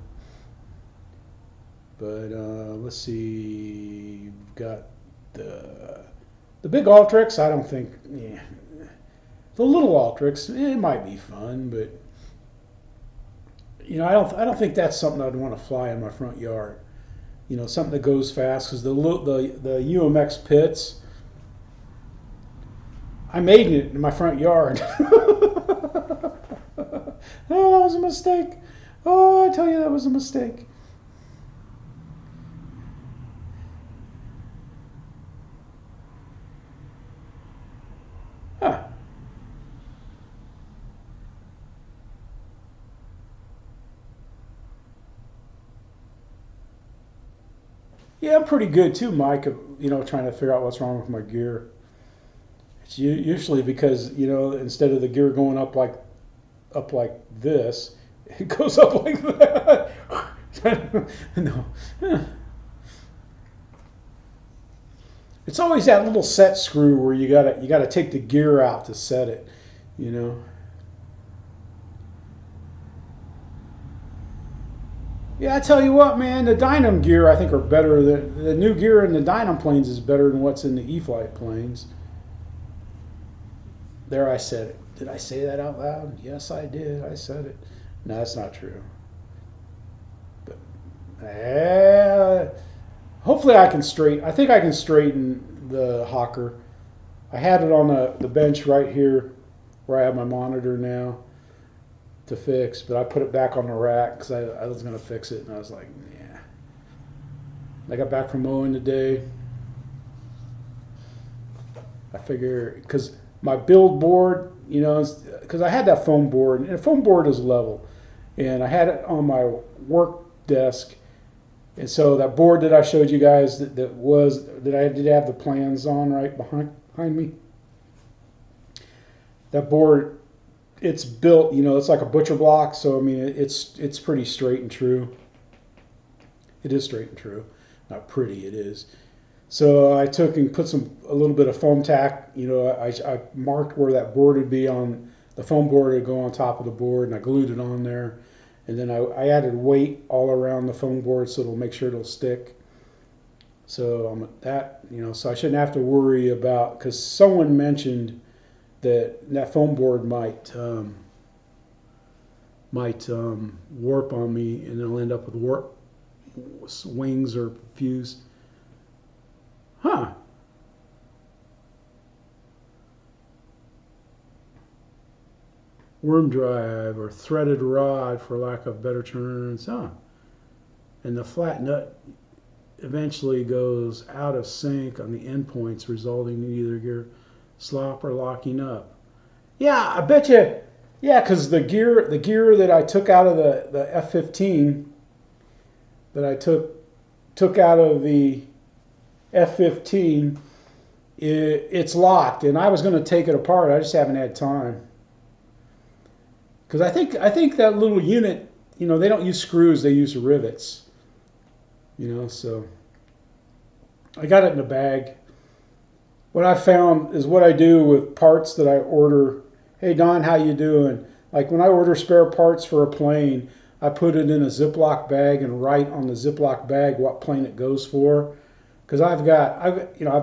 But let's see, we've got the big Ultrix. I don't think, the little Ultrix, it might be fun, but you know, I don't think that's something I'd want to fly in my front yard. You know, something that goes fast, because the UMX pits, I made it in my front yard. Oh, that was a mistake. Oh, I tell you, that was a mistake. Huh. Yeah, I'm pretty good too, Mike, you know, trying to figure out what's wrong with my gear. It's usually because, you know, instead of the gear going up like this, it goes up like that. No. It's always that little set screw where you gotta take the gear out to set it, you know. Yeah, I tell you what, man, the Dynam gear I think are better. The new gear in the Dynam planes is better than what's in the E-flite planes. There, I said it. Did I say that out loud? Yes, I did. I said it. No, that's not true. But hopefully I think I can straighten the Hawker. I had it on the bench right here where I have my monitor now to fix, but I put it back on the rack because I was going to fix it, and I was like, yeah. I got back from mowing today. I figure, because my build board, you know, because I had that foam board, and the foam board is level, and I had it on my work desk, and so that board that I showed you guys that I did have the plans on right behind me, that board, it's built, you know, it's like a butcher block, so I mean it's pretty straight and true. It is straight and true, not pretty, it is. So I took and put a little bit of foam tack, you know, I marked where that board would be on the foam board, would go on top of the board, and I glued it on there. And then I added weight all around the foam board so it'll make sure it'll stick. So that, you know, so I shouldn't have to worry about, because someone mentioned that foam board might warp on me, and it'll end up with warp wings or fuse. Huh. Worm drive or threaded rod, for lack of better terms. Huh. And the flat nut eventually goes out of sync on the endpoints, resulting in either gear slop or locking up. Yeah, I bet you. Yeah, because the gear that I took out of the F-15, that I took out of the F-15, it's locked, and I was going to take it apart. I just haven't had time. Because I think that little unit, you know, they don't use screws, they use rivets. You know, so I got it in a bag. What I found is what I do with parts that I order. Hey Don, how you doing? Like when I order spare parts for a plane, I put it in a Ziploc bag and write on the Ziploc bag what plane it goes for. Because I've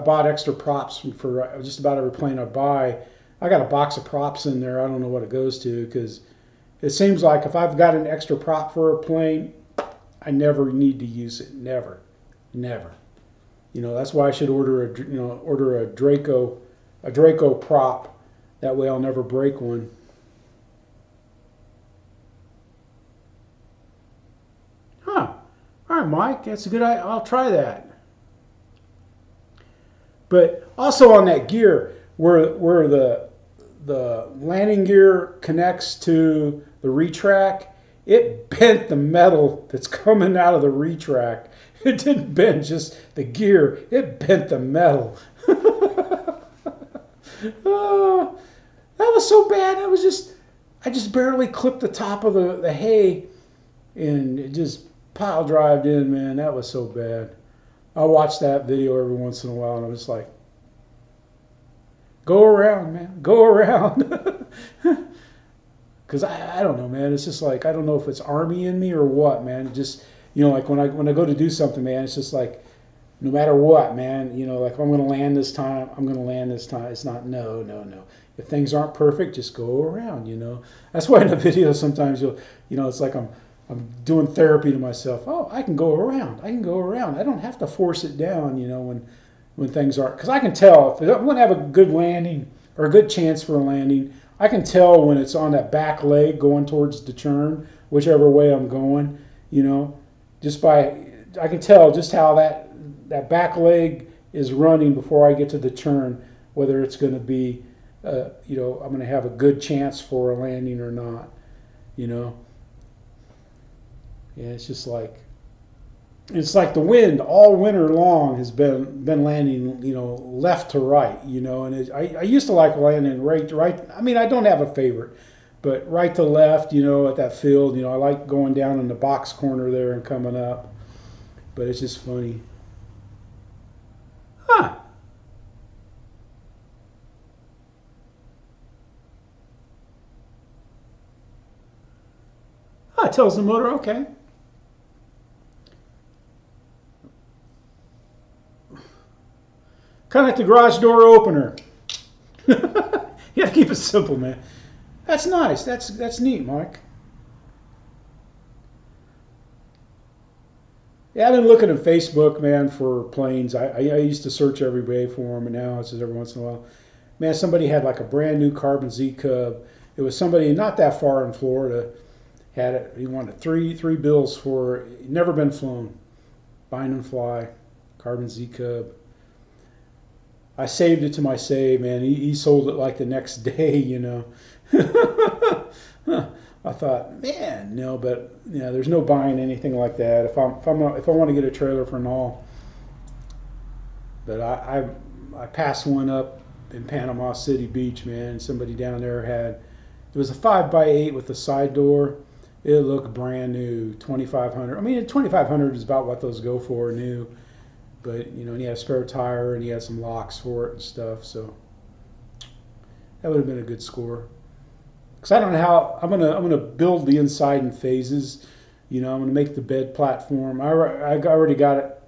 bought extra props for just about every plane I buy. I got a box of props in there. I don't know what it goes to, because it seems like if I've got an extra prop for a plane, I never need to use it. Never. You know, that's why I should order a Draco prop. That way I'll never break one. Huh. All right, Mike, that's a good idea. I'll try that. But also on that gear, where the landing gear connects to the retract, it bent the metal that's coming out of the retract. It didn't bend just the gear, it bent the metal. Oh, that was so bad. I just barely clipped the top of the hay, and it just pile drived in, man. That was so bad. I watch that video every once in a while, and I'm just like, go around, man, go around. Because I don't know, man. It's just like, I don't know if it's Army in me or what, man. It just, you know, like when I go to do something, man, it's just like, no matter what, man, you know, like if I'm going to land this time, I'm going to land this time. It's not, no. If things aren't perfect, just go around, you know. That's why in the video sometimes it's like I'm doing therapy to myself. Oh, I can go around. I don't have to force it down, you know, when things aren't. Because I can tell if I'm going to have a good landing or a good chance for a landing, I can tell when it's on that back leg going towards the churn, whichever way I'm going, you know, I can tell just how that back leg is running before I get to the churn, whether it's going to be, I'm going to have a good chance for a landing or not, you know. Yeah, it's like the wind all winter long has been landing, you know, left to right, you know. And I used to like landing right. I mean, I don't have a favorite, but right to left, you know, at that field, you know, I like going down in the box corner there and coming up. But it's just funny. Huh. It tells the motor, okay. Kind of like the garage door opener. You have to keep it simple, man. That's nice. That's neat, Mike. Yeah, I've been looking at Facebook, man, for planes. I used to search every day for them, and now it's just every once in a while. Man, somebody had like a brand new Carbon Z Cub. It was somebody not that far in Florida had it. He wanted three bills for it. Never been flown. Bind and fly, Carbon Z Cub. I saved it to my save, man. He sold it like the next day, you know. I thought, man, no, but you know, there's no buying anything like that. If I want to get a trailer for an all, but I passed one up in Panama City Beach, man. Somebody down there had it was a 5x8 with a side door. It looked brand new, 2,500. I mean, 2,500 is about what those go for new. But you know, and he had a spare tire and he had some locks for it and stuff. So that would have been a good score. Because I don't know how I'm gonna build the inside in phases. You know, I'm gonna make the bed platform. I already got it.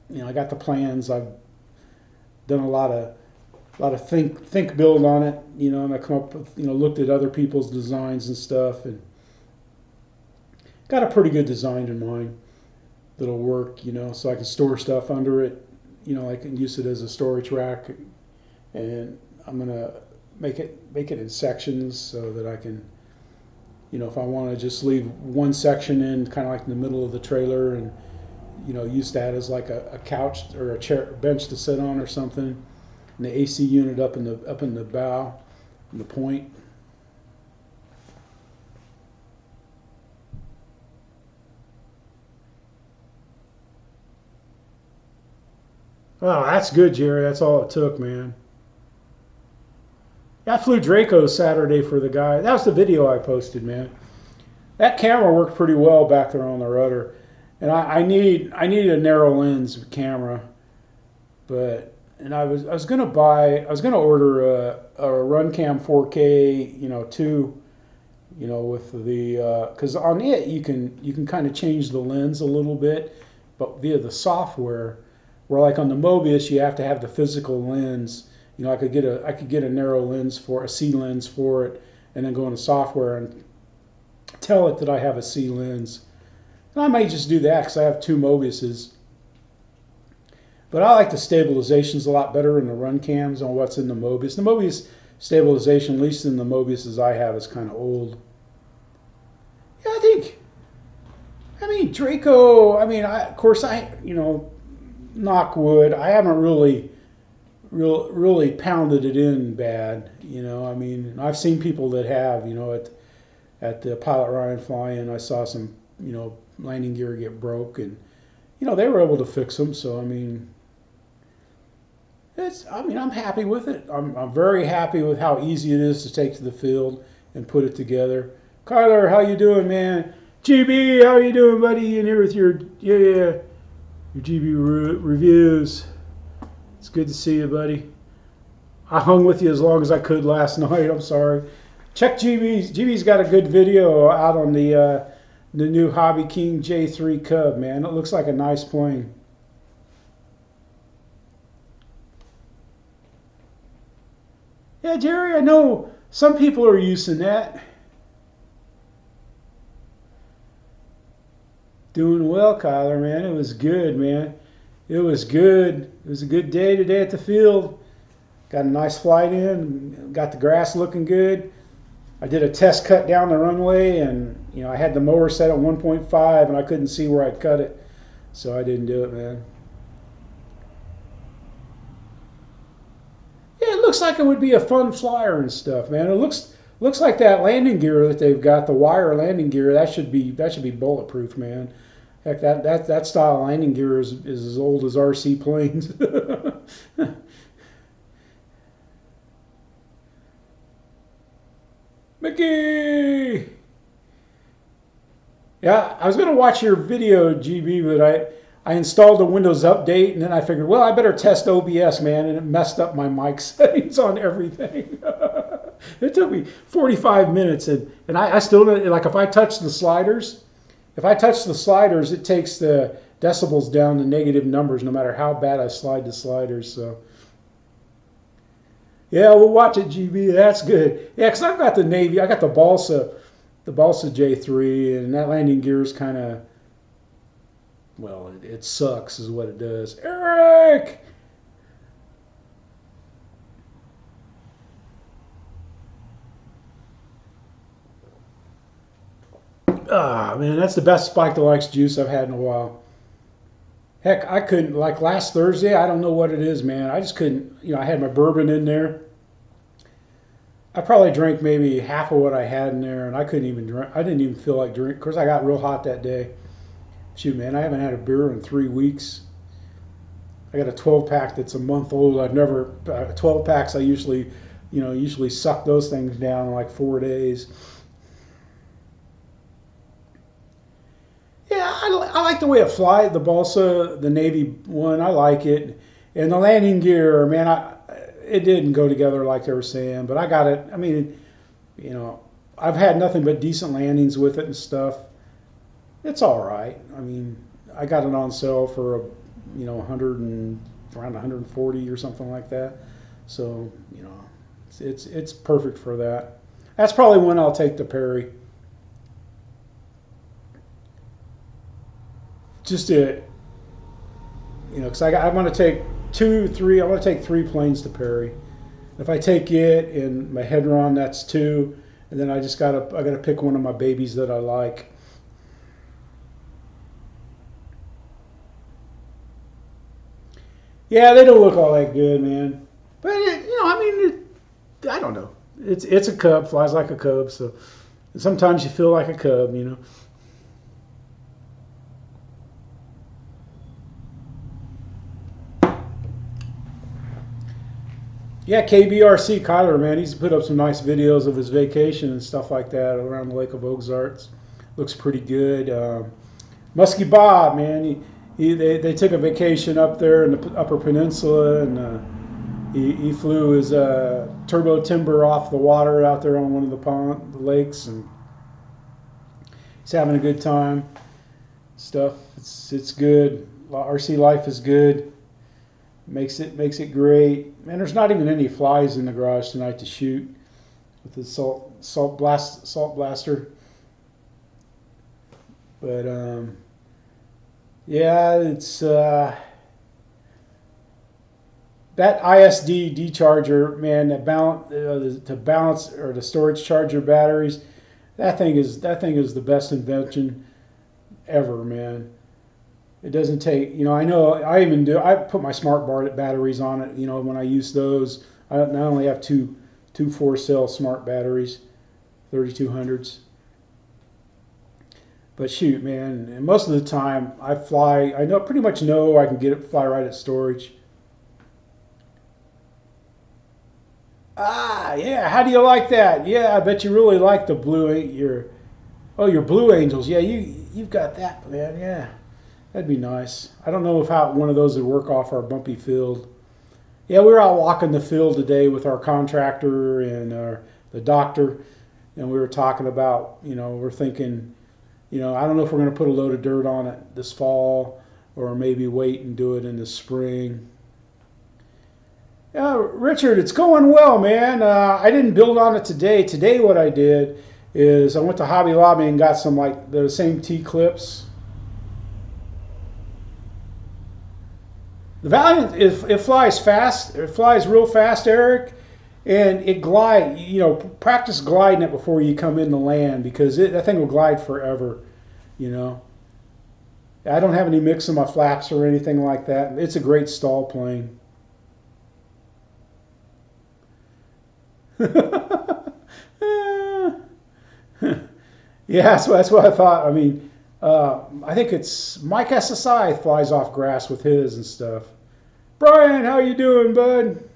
You know, I got the plans. I've done a lot of think build on it. You know, and I come up with, you know, looked at other people's designs and stuff and got a pretty good design in mind that'll work, you know, so I can store stuff under it. You know, I can use it as a storage rack, and I'm gonna make it in sections so that I can, you know, if I want to just leave one section in, kind of like in the middle of the trailer, and you know, use that as like a couch or a chair, bench to sit on or something, and the AC unit up in the bow, in the point. Oh, that's good, Jerry. That's all it took, man. Yeah, I flew Draco Saturday for the guy. That was the video I posted, man. That camera worked pretty well back there on the rudder, and I need a narrow lens camera, but and I was gonna order a Runcam 4K, you know, 2, you know, with the because on it you can kind of change the lens a little bit, but via the software. Where like on the Mobius, you have to have the physical lens. You know, I could get a narrow lens for a C lens for it, and then go into software and tell it that I have a C lens. And I might just do that because I have 2 Mobiuses. But I like the stabilizations a lot better in the run cams on what's in the Mobius. The Mobius stabilization, at least in the Mobiuses I have, is kind of old. Yeah, I mean, Draco. I mean, of course, you know, knock wood, I haven't really pounded it in bad. You know, I mean, I've seen people that have. You know, at the Pilot Ryan fly-in, I saw some, you know, landing gear get broke, and you know, they were able to fix them. So I mean, I'm happy with it. I'm very happy with how easy it is to take to the field and put it together. Kyler, how you doing, man? GB, how you doing, buddy? In here with your your GB reviews. It's good to see you, buddy. I hung with you as long as I could last night. I'm sorry. Check GB's. GB's got a good video out on the new Hobby King J3 Cub, man. It looks like a nice plane. Yeah, Jerry, I know some people are using that. Doing well, Kyler, man. It was good, man. It was good. It was a good day today at the field. Got a nice flight in. Got the grass looking good. I did a test cut down the runway, and you know, I had the mower set at 1.5, and I couldn't see where I'd cut it, so I didn't do it, man. Yeah, it looks like it would be a fun flyer and stuff, man. It looks like that landing gear that they've got, the wire landing gear, that should be bulletproof, man. Heck, that style of landing gear is as old as RC planes. Mickey! Yeah, I was going to watch your video, GB, but I installed a Windows update, and then I figured, well, I better test OBS, man, and it messed up my mic settings on everything. It took me 45 minutes, and I still, like, if I touch the sliders, it takes the decibels down to negative numbers no matter how bad I slide the sliders, so. Yeah, we'll watch it, GB. That's good. Yeah, because I've got the Navy. I got the Balsa J3, and that landing gear is kind of, well, it sucks is what it does. Eric! Ah, man, that's the best Spike Deluxe juice I've had in a while. Heck, I couldn't, like last Thursday, I don't know what it is, man. I just couldn't, I had my bourbon in there. I probably drank maybe half of what I had in there, and I couldn't even drink. I didn't even feel like drink. Of course, I got real hot that day. Shoot, man, I haven't had a beer in 3 weeks. I got a 12 pack that's a month old. I've never 12 packs. I usually suck those things down in like 4 days. Yeah, I like the way it flies. The balsa, the navy one, I like it, and the landing gear, man. It didn't go together like they were saying, but I got it. I mean, I've had nothing but decent landings with it and stuff. It's all right. I mean, I got it on sale for 100 and around 140 or something like that. So it's perfect for that. That's probably when I'll take the Perry. Just to, because I want to take 2, 3. I want to take 3 planes to Perry. If I take it and my Hedron, that's 2, and then I gotta pick one of my babies that I like. Yeah, they don't look all that good, man. But I don't know. It's a cub, flies like a cub. So sometimes you feel like a cub. Yeah, KBRC Kyler, man, he's put up some nice videos of his vacation and stuff like that around the Lake of Ozarks. Looks pretty good. Muskie Bob, man, they took a vacation up there in the Upper Peninsula, and he flew his turbo timber off the water out there on one of the lakes, and he's having a good time. Stuff, it's good. RC life is good. Makes it great. Man, there's not even any flies in the garage tonight to shoot with the salt blaster. But yeah, it's that ISD decharger, man. That to balance or the storage charger batteries. That thing is the best invention ever, man. It doesn't take, I know I put my smart batteries on it, when I use those. I only have two 4-cell smart batteries, 3200s. But shoot, man, and most of the time I pretty much know I can fly right at storage. Ah, yeah, how do you like that? Yeah, I bet you really like the your Blue Angels. Yeah, you've got that, man, yeah. That'd be nice. I don't know if one of those would work off our bumpy field. Yeah, we were out walking the field today with our contractor and the doctor, and we were talking about, we're thinking, I don't know if we're going to put a load of dirt on it this fall or maybe wait and do it in the spring. Yeah, Richard, it's going well, man. I didn't build on it today. Today what I did is I went to Hobby Lobby and got some like the same T-clips. The Valiant, it flies fast. It flies real fast, Eric, and it glide. Practice gliding it before you come in to land because that thing will glide forever. I don't have any mix in my flaps or anything like that. It's a great stall plane. Yeah, that's what I thought. I mean, I think it's Mike SSI flies off grass with his and stuff. Brian, how you doing, bud?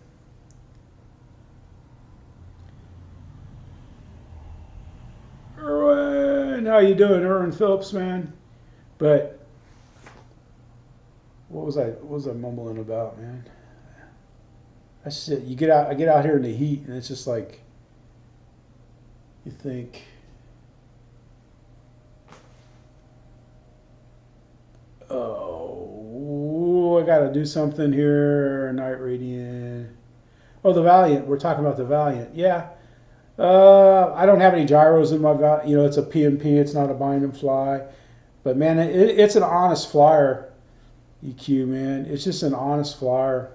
Erwin, how you doing, Erwin Phillips, man? But what was I mumbling about, man? That's it. I get out here in the heat, and it's just like you think. Oh, I got to do something here. Night Radiant. Oh, the Valiant. We're talking about the Valiant. Yeah. I don't have any gyros in my Valiant. It's a PMP. It's not a bind and fly. But, man, it's an honest flyer, EQ, man. It's just an honest flyer.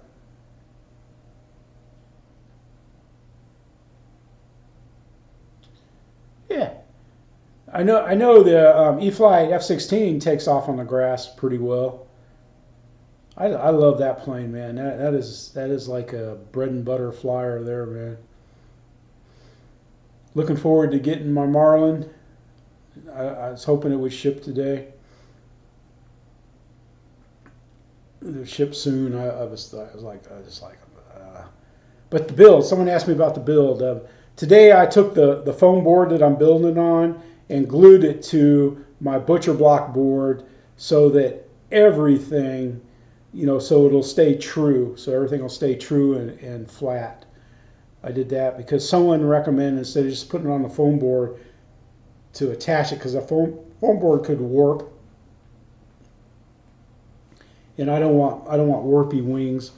Yeah. I know the E-flite F-16 takes off on the grass pretty well. I love that plane, man. That is like a bread and butter flyer there, man. Looking forward to getting my Marlin. I was hoping it would ship today. It'll ship soon. But the build. Someone asked me about the build. Today I took the foam board that I'm building on and glued it to my butcher block board so that everything, so it'll stay true. So everything will stay true and flat. I did that because someone recommended instead of just putting it on the foam board to attach it, because the foam board could warp, and I don't want warpy wings.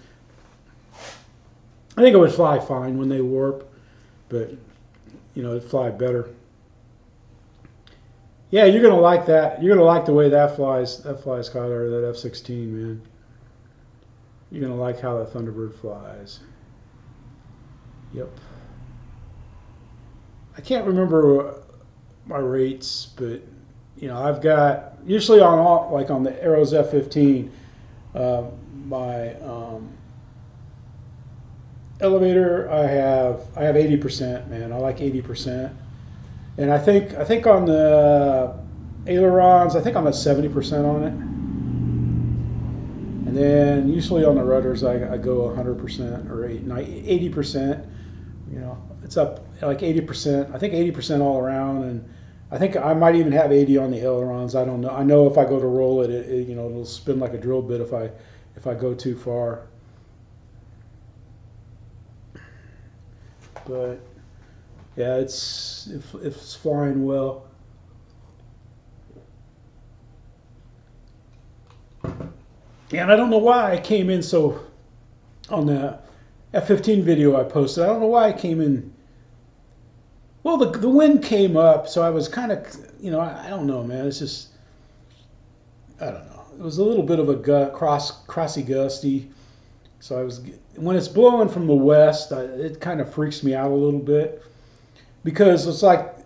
I think it would fly fine when they warp, but it'd fly better. Yeah, you're gonna like that. You're gonna like the way that flies. That flies, Kyler. That F-16, man. You're gonna like how that Thunderbird flies. Yep. I can't remember my rates, but I've got usually on the Arrows F-15, my elevator. I have 80%, man. I like 80%, and I think on the ailerons, I think I'm at 70% on it, and then usually on the rudders, I go 100% or 80%. It's up like 80%. I think 80% all around, and I think I might even have 80 on the ailerons. I don't know. I know if I go to roll it, it'll spin like a drill bit if I go too far. But yeah, it's flying well. And I don't know why I came in so on the F-15 video I posted. I don't know why I came in. Well, the wind came up, so I was kind of, I don't know, man. It's just, I don't know. It was a little bit of a crossy gusty. So when it's blowing from the west, it kind of freaks me out a little bit, because it's like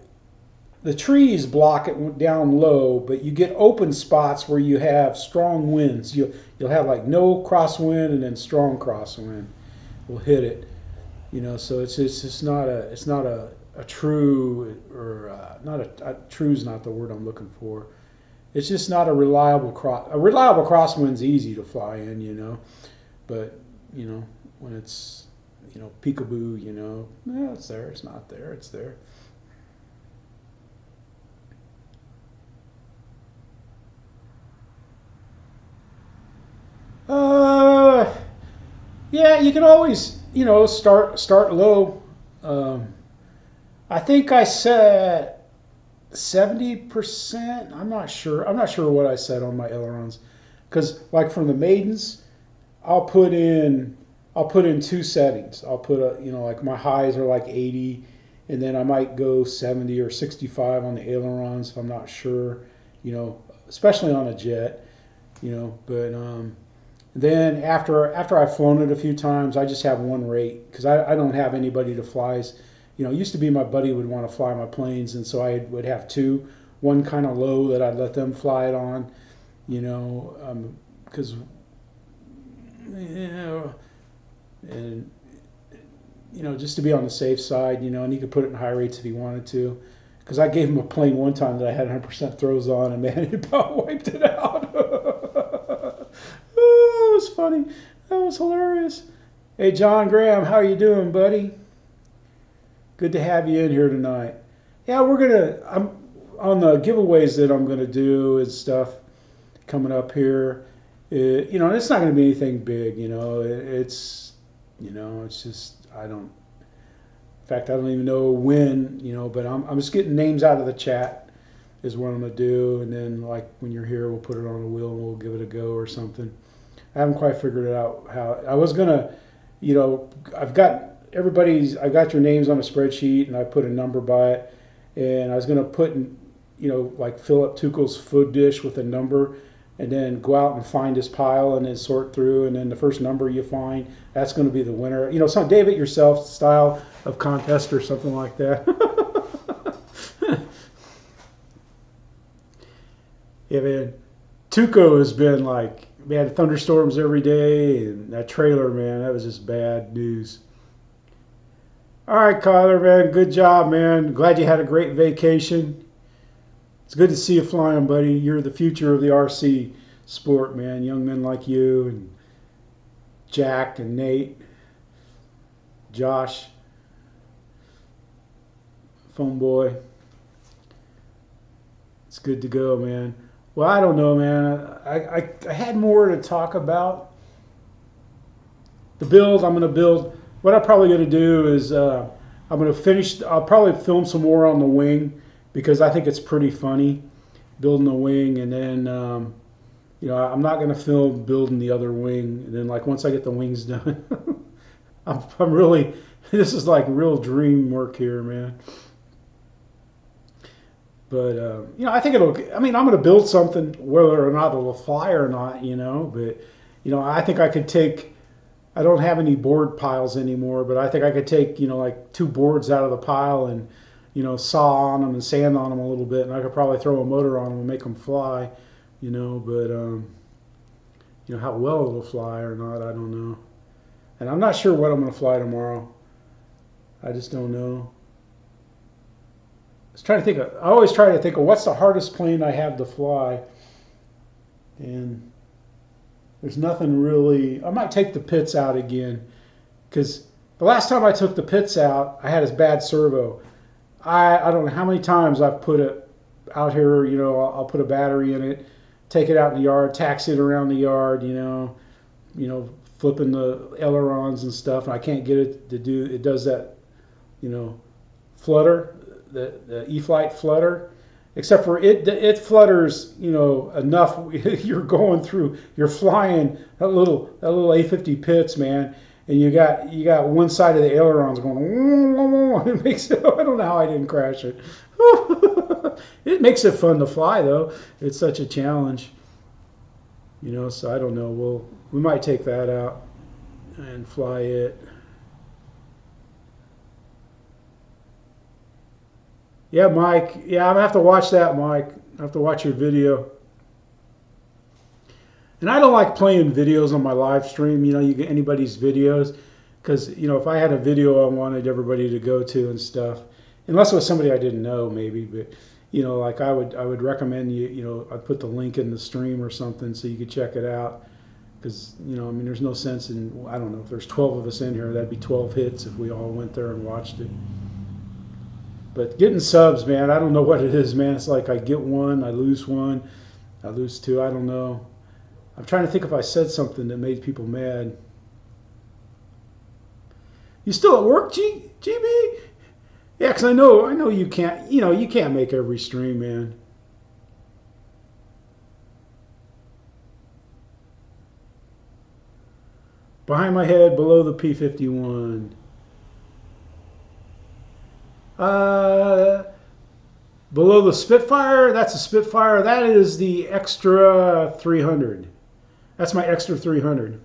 the trees block it down low, but you get open spots where you have strong winds. You'll have like no crosswind and then strong crosswind will hit it. So it's not a true, or not a true's not the word I'm looking for. It's just not a reliable cross. A reliable crosswind's easy to fly in, but when it's peekaboo, it's there, it's not there, it's there. Yeah, you can always start low. I think I said 70%. I'm not sure. I'm not sure what I said on my ailerons, because like from the maidens, I'll put in two settings. I'll put like my highs are like 80, and then I might go 70 or 65 on the ailerons if I'm not sure, especially on a jet, but then after I've flown it a few times, I just have one rate, because I don't have anybody that flies. It used to be my buddy would want to fly my planes, and so I would have two, one kind of low that I'd let them fly it on, because and just to be on the safe side, and he could put it in high rates if he wanted to, because I gave him a plane one time that I had 100% throws on, and man, it about wiped it out. Oh, that was funny. That was hilarious. Hey, John Graham, how you doing, buddy? Good to have you in here tonight. Yeah, I'm on the giveaways that I'm gonna do and stuff coming up here. It's not gonna be anything big. It's just in fact, I don't even know when. But I'm just getting names out of the chat is what I'm gonna do, and then like when you're here, we'll put it on a wheel and we'll give it a go or something. I haven't quite figured it out how. I was gonna, I've got your names on a spreadsheet, and I put a number by it, and I was gonna put like fill up Tuchel's food dish with a number, and then go out and find his pile and then sort through, and then the first number you find, that's going to be the winner. Some David Yourself style of contest or something like that. Yeah, man. Tuco has been like, man, thunderstorms every day, and that trailer, man, that was just bad news. All right, Kyler, man, good job, man. Glad you had a great vacation. It's good to see you flying, buddy. You're the future of the RC sport, man. Young men like you and Jack and Nate, Josh, phone boy. It's good to go, man. Well, I don't know, man. I had more to talk about. The build, I'm going to build. What I'm probably going to do is I'm going to finish. I'll probably film some more on the wing because I think it's pretty funny building the wing. And then, I'm not going to film building the other wing. And then, like, once I get the wings done, I'm really, this is like real dream work here, man. But, I think I'm going to build something, whether or not it'll fly or not, but, I think I could I don't have any board piles anymore, but I think I could take, like 2 boards out of the pile and, saw on them and sand on them a little bit, and I could probably throw a motor on them and make them fly, but, how well it'll fly or not, I don't know. And I'm not sure what I'm going to fly tomorrow. I just don't know. I always try to think of what's the hardest plane I have to fly. And there's nothing really. I might take the pits out again because the last time I took the pits out, I had a bad servo. I don't know how many times I've put it out here. I'll put a battery in it, take it out in the yard, taxi it around the yard. Flipping the ailerons and stuff, and I can't get it to do. It does that, flutter, the E-flite flutter. Except for it flutters, enough. You're flying that little A50 pits, man, and you got one side of the ailerons going. It makes it. I don't know how I didn't crash it. It makes it fun to fly though. It's such a challenge, So I don't know. We might take that out and fly it. Yeah, Mike. Yeah, I'm going to have to watch that, Mike. I have to watch your video. And I don't like playing videos on my live stream, you get anybody's videos. Because, if I had a video I wanted everybody to go to and stuff, unless it was somebody I didn't know maybe, but, like I would recommend I'd put the link in the stream or something so you could check it out. Because, there's no sense in, I don't know, if there's 12 of us in here, that'd be 12 hits if we all went there and watched it. But getting subs, man, I don't know what it is, man. It's like I get one, I lose 2, I don't know. I'm trying to think if I said something that made people mad. You still at work, GB? Yeah, because I know you can't, you can't make every stream, man. Behind my head, below the P-51. Below the Spitfire, that's a Spitfire. That is the Extra 300. That's my Extra 300.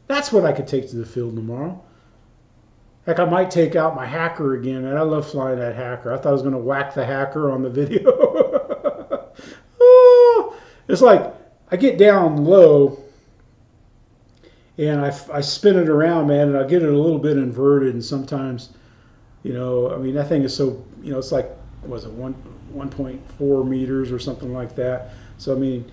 That's what I could take to the field tomorrow. Heck, I might take out my Hacker again, and I love flying that Hacker. I thought I was going to whack the Hacker on the video. It's like I get down low, and I spin it around, man, and I get it a little bit inverted, and sometimes, that thing is so, it's like, what was it, 1.4 meters or something like that. So, I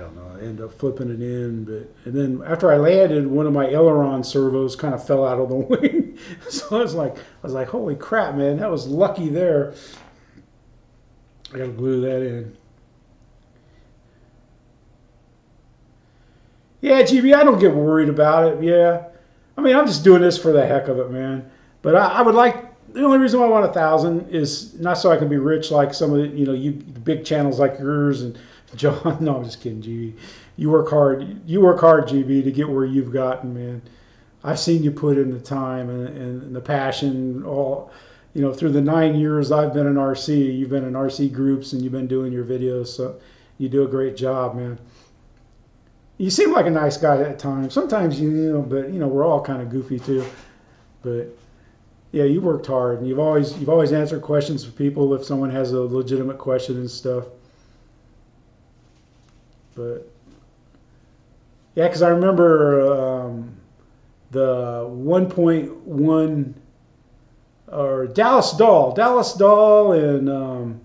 don't know. I ended up flipping it in, and then after I landed, one of my aileron servos kind of fell out of the wing. So I was like, holy crap, man, that was lucky there. I gotta glue that in. Yeah, GB, I don't get worried about it. Yeah, I'm just doing this for the heck of it, man. But I would like. The only reason why I want 1,000 is not so I can be rich like some of the, you big channels like yours and John. No, I'm just kidding, GB. You work hard. You work hard, GB, to get where you've gotten, man. I've seen you put in the time and the passion. All, through the 9 years I've been in RC. You've been in RC groups and you've been doing your videos. So you do a great job, man. You seem like a nice guy at times. Sometimes but we're all kind of goofy too. But yeah, you worked hard, and you've always answered questions for people if someone has a legitimate question and stuff. But yeah, because I remember the 1.1 or Dallas Doll, and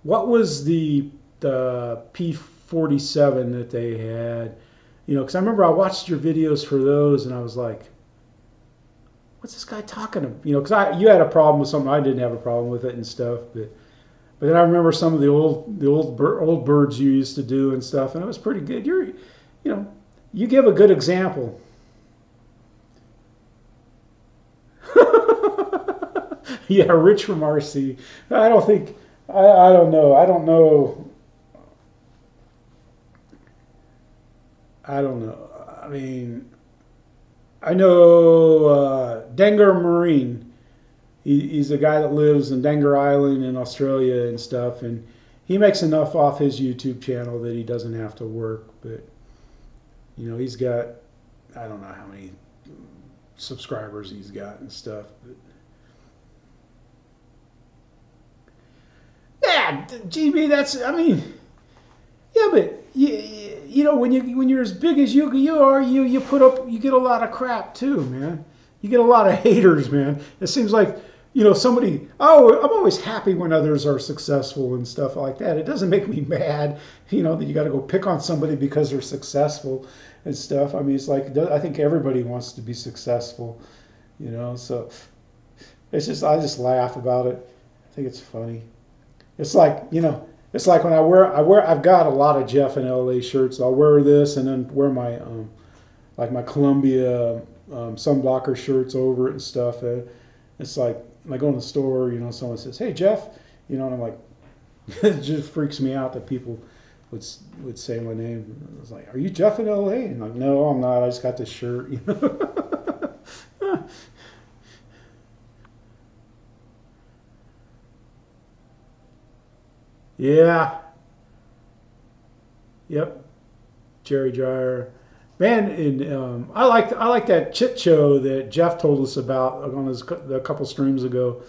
what was the P47 that they had? You know, because I remember I watched your videos for those, and I was like, "What's this guy talking about?" You know, because you had a problem with something, I didn't have a problem with it and stuff, but then I remember some of the old birds you used to do and stuff, and it was pretty good. You know, you give a good example. Yeah, Rich from RC. I don't think. I don't know. I don't know. I don't know. I mean, I know Dengar Marine. He's a guy that lives in Dengar Island in Australia and stuff, and he makes enough off his YouTube channel that he doesn't have to work. But you know, he's got, I don't know how many subscribers he's got and stuff. But yeah, GB, that's, I mean, yeah, but you know, when you're as big as you are, you get a lot of crap too, man. You get a lot of haters, man. It seems like, you know, somebody, oh, I'm always happy when others are successful and stuff like that. It doesn't make me mad, you know, that you got to go pick on somebody because they're successful and stuff. I mean, it's like, I think everybody wants to be successful, you know, so it's just, I just laugh about it. I think it's funny. It's like, you know, it's like when I've got a lot of Jeff and LA shirts. I'll wear this and then wear my, like my Columbia sunblocker shirts over it and stuff. It's like, when I go in the store, you know, someone says, "Hey, Jeff," you know, and I'm like, it just freaks me out that people would say my name. I was like, "Are you Jeff in LA?" And I'm like, "No, I'm not. I just got this shirt." You know? Yeah. Yep. Jerry Dryer. Man, and I like that chit show that Jeff told us about on a couple streams ago.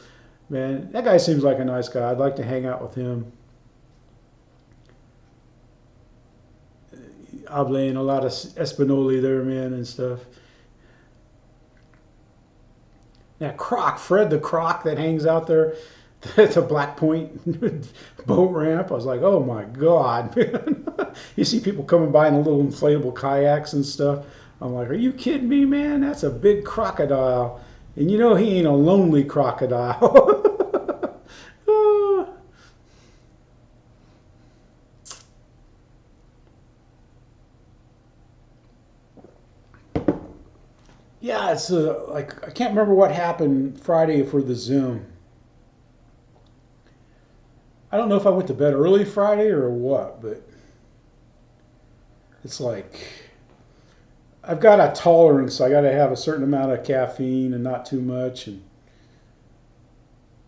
Man, that guy seems like a nice guy. I'd like to hang out with him. Oblaying a lot of Espinoli there, man, and stuff. That croc, Fred the Croc that hangs out there at the Black Point boat ramp. I was like, oh my God, man. You see people coming by in little inflatable kayaks and stuff. I'm like, are you kidding me, man? That's a big crocodile. And you know he ain't a lonely crocodile. Yeah, it's like, I can't remember what happened Friday for the Zoom. I don't know if I went to bed early Friday or what, but it's like I've got a tolerance. I got to have a certain amount of caffeine and not too much. And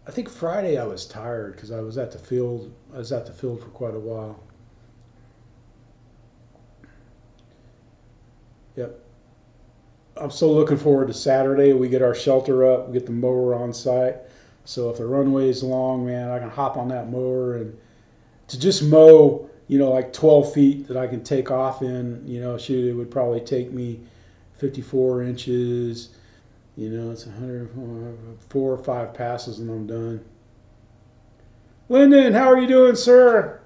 I think Friday I was tired because I was at the field. I was at the field for quite a while. Yep. I'm so looking forward to Saturday. We get our shelter up. We get the mower on site. So if the runway is long, man, I can hop on that mower and to just mow, you know, like 12 feet that I can take off in, you know, shoot, it would probably take me 54 inches, you know, it's 104 or 5 passes and I'm done. Lyndon, how are you doing, sir?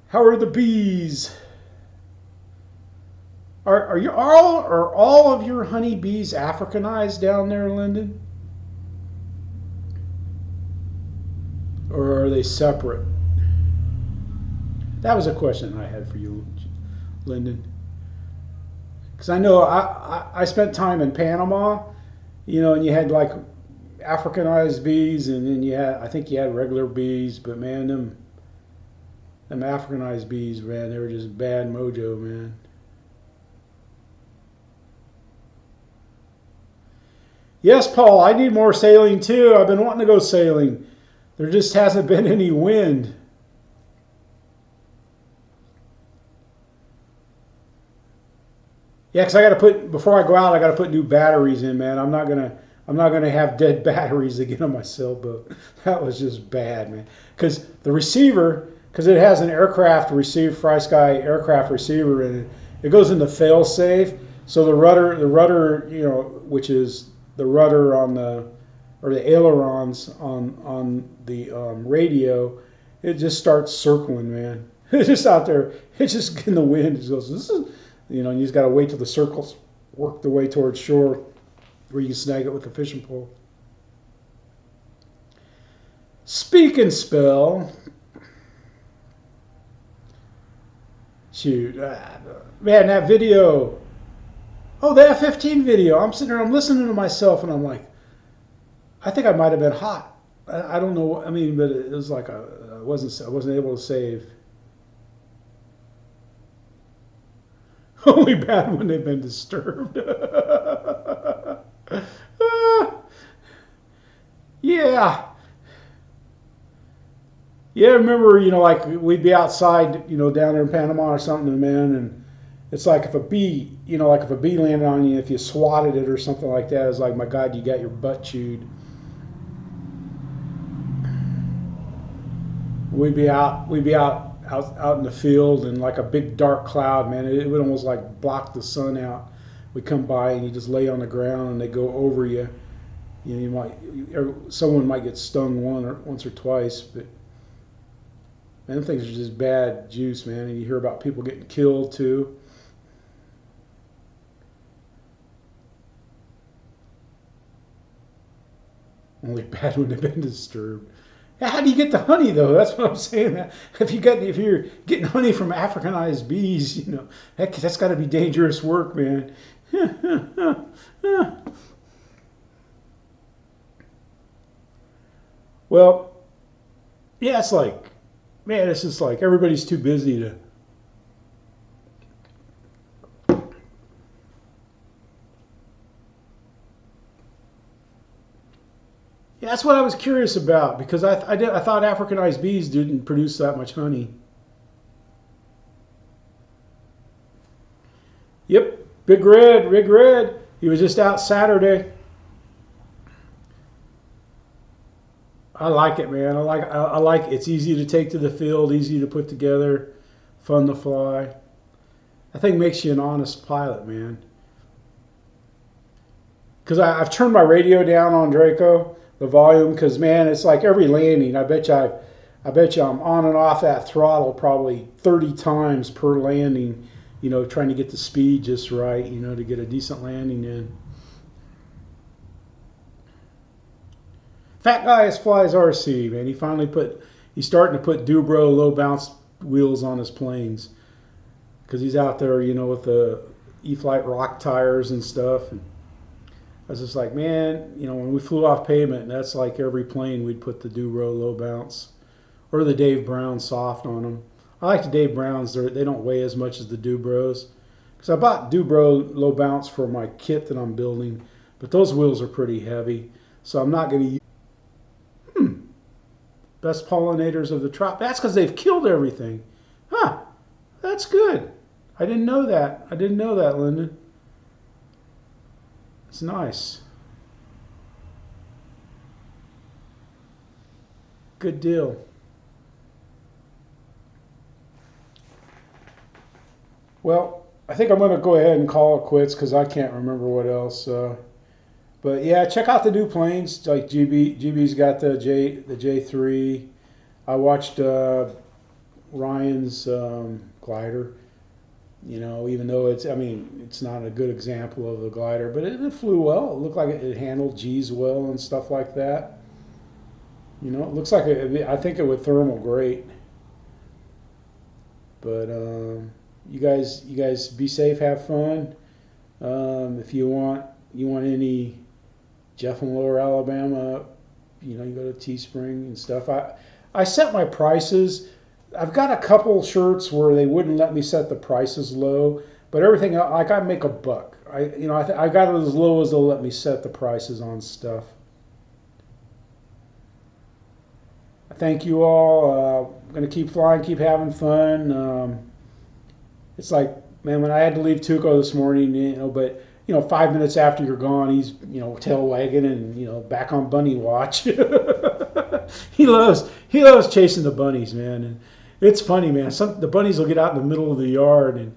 How are the bees? Are all of your honeybees Africanized down there, Lyndon? Or are they separate? That was a question I had for you, Lyndon. Because I know I spent time in Panama, you know, and you had like Africanized bees, and then I think you had regular bees, but man, them Africanized bees, man, they were just bad mojo, man. Yes, Paul, I need more sailing too. I've been wanting to go sailing. There just hasn't been any wind. Yeah, because I got to put, before I go out, I got to put new batteries in, man. I'm not gonna have dead batteries again on my sailboat. That was just bad, man. Because because it has an aircraft receive FlySky aircraft receiver in it. It goes into fail safe, so the rudder, you know, which is the rudder on the or the ailerons on the radio, it just starts circling, man. It's just out there. It's just in the wind. It goes, this is, you know, and you just got to wait till the circles work their way towards shore, where you can snag it with a fishing pole. Speak and spell. Shoot, man, that video. Oh, the F-15 video. I'm sitting there, I'm listening to myself, and I'm like, I think I might have been hot. I don't know. I mean, but it was like I wasn't able to save. Only bad when they've been disturbed. Yeah. Yeah, I remember, you know, like we'd be outside, you know, down there in Panama or something, man, and it's like if a bee, you know, like if a bee landed on you, if you swatted it or something like that, it's like, my God, you got your butt chewed. We'd be out in the field, and like a big dark cloud, man, it would almost like block the sun out. We come by and you just lay on the ground and they go over you. You know, someone might get stung once or twice, but man, them things are just bad juice, man. And you hear about people getting killed too. Only bad when they've been disturbed. How do you get the honey though? That's what I'm saying. If you're getting honey from Africanized bees, you know, heck, that's got to be dangerous work, man. Well, yeah, it's like, man, it's just like everybody's too busy to. Yeah, that's what I was curious about, because I thought Africanized bees didn't produce that much honey. Yep, Big Red. He was just out Saturday. I like it, man. I like it. It's easy to take to the field, easy to put together, fun to fly. That thing makes you an honest pilot, man. Because I've turned my radio down on Draco, the volume, because man, it's like every landing. I bet you I'm on and off that throttle probably 30 times per landing. You know, trying to get the speed just right. You know, to get a decent landing in. Fat guy flies RC, man. He's starting to put Dubro low bounce wheels on his planes, because he's out there, you know, with the E-Flight rock tires and stuff. And I was just like, man, you know, when we flew off pavement, that's like every plane we'd put the Dubro low bounce or the Dave Brown soft on them. I like the Dave Browns. They don't weigh as much as the Dubros, because I bought Dubro low bounce for my kit that I'm building, but those wheels are pretty heavy, so I'm not going to use. Best pollinators of the trop. That's because they've killed everything. Huh. That's good. I didn't know that. Lyndon. It's nice. Good deal. Well, I think I'm going to go ahead and call it quits, because I can't remember what else. But yeah, check out the new planes. Like GB's got the J3. I watched Ryan's glider. You know, even though it's not a good example of a glider, but it flew well. It looked like it handled G's well and stuff like that. You know, it looks like I think it would thermal great. But you guys be safe, have fun. If you want any Jeff in Lower Alabama, you know, you go to Teespring and stuff. I set my prices. I've got a couple shirts where they wouldn't let me set the prices low, but everything, like, I make a buck. I got it as low as they'll let me set the prices on stuff. Thank you all. I'm gonna keep flying, keep having fun. It's like, man, when I had to leave Tuco this morning, you know, but you know, 5 minutes after you're gone, he's, you know, tail wagging and, you know, back on bunny watch. He loves chasing the bunnies, man. It's funny, man. The bunnies will get out in the middle of the yard, and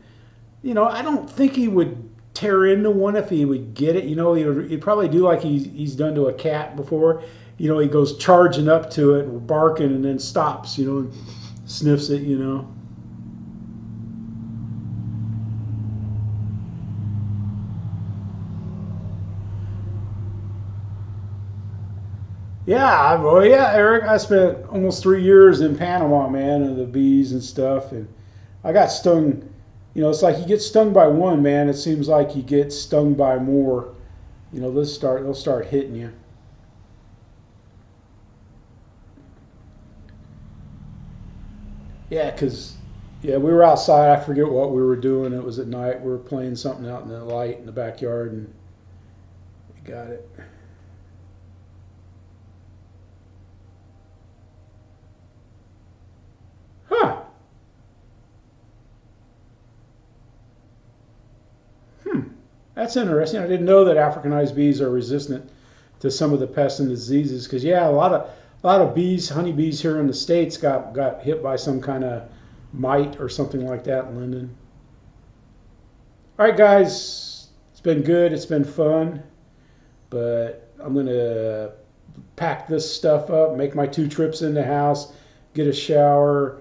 I don't think he would tear into one if he would get it. He'd probably do like he's done to a cat before. He goes charging up to it, barking, and then stops. And sniffs it. Yeah, well, yeah, Eric. I spent almost 3 years in Panama, man, and the bees and stuff, and I got stung. It's like you get stung by one, man. It seems like you get stung by more. They'll start hitting you. Yeah, yeah, we were outside. I forget what we were doing. It was at night. We were playing something out in the light in the backyard, and we got it. Huh. Hmm. That's interesting. I didn't know that Africanized bees are resistant to some of the pests and diseases. Because yeah, a lot of bees, honeybees here in the States got hit by some kind of mite or something like that in Linden. All right, guys, it's been good. It's been fun, but I'm gonna pack this stuff up, make my 2 trips in the house, get a shower,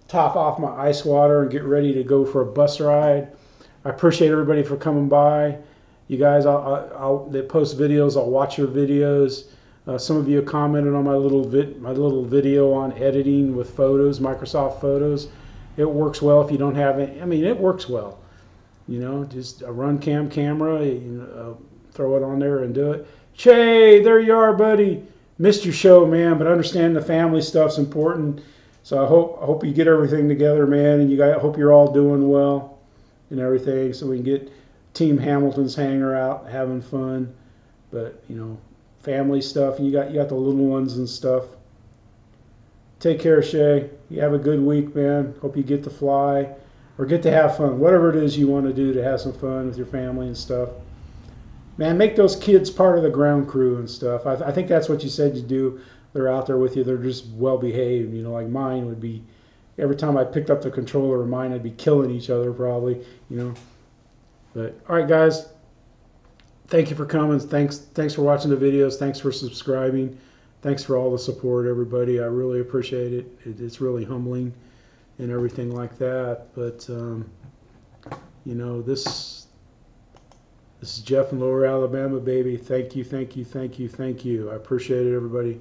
top off my ice water, and get ready to go for a bus ride. I appreciate everybody for coming by. You guys, they post videos. I'll watch your videos. Some of you commented on my little video on editing with photos, Microsoft Photos. It works well if you don't have it. I mean, it works well. Just a run camera. Throw it on there and do it. Che, there you are, buddy. Missed your show, man, but I understand the family stuff's important. So I hope you get everything together, man, and I hope you're all doing well and everything, so we can get Team Hamilton's hanger out having fun. But family stuff, and you got the little ones and stuff. Take care, Shay. You have a good week, man. Hope you get to fly or get to have fun. Whatever it is you want to do to have some fun with your family and stuff. Man, make those kids part of the ground crew and stuff. I think that's what you said you do. They're out there with you. They're just well behaved. Like mine would be. Every time I picked up the controller of mine, I'd be killing each other probably. But all right, guys. Thank you for coming. Thanks for watching the videos. Thanks for subscribing. Thanks for all the support, everybody. I really appreciate it. It's really humbling and everything like that. But this is Jeff in Lower Alabama, baby. Thank you, thank you, thank you, thank you. I appreciate it, everybody.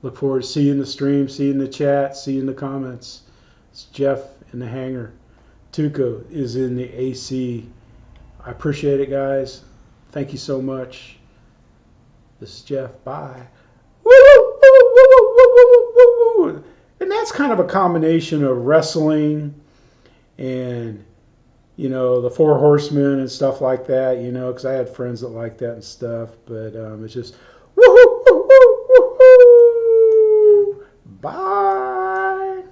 Look forward to seeing you in the stream, see you in the chat, see you in the comments. It's Jeff in the hangar. Tuco is in the AC. I appreciate it, guys. Thank you so much. This is Jeff. Bye. And that's kind of a combination of wrestling and, the Four Horsemen and stuff like that, because I had friends that like that and stuff. But it's just, bye.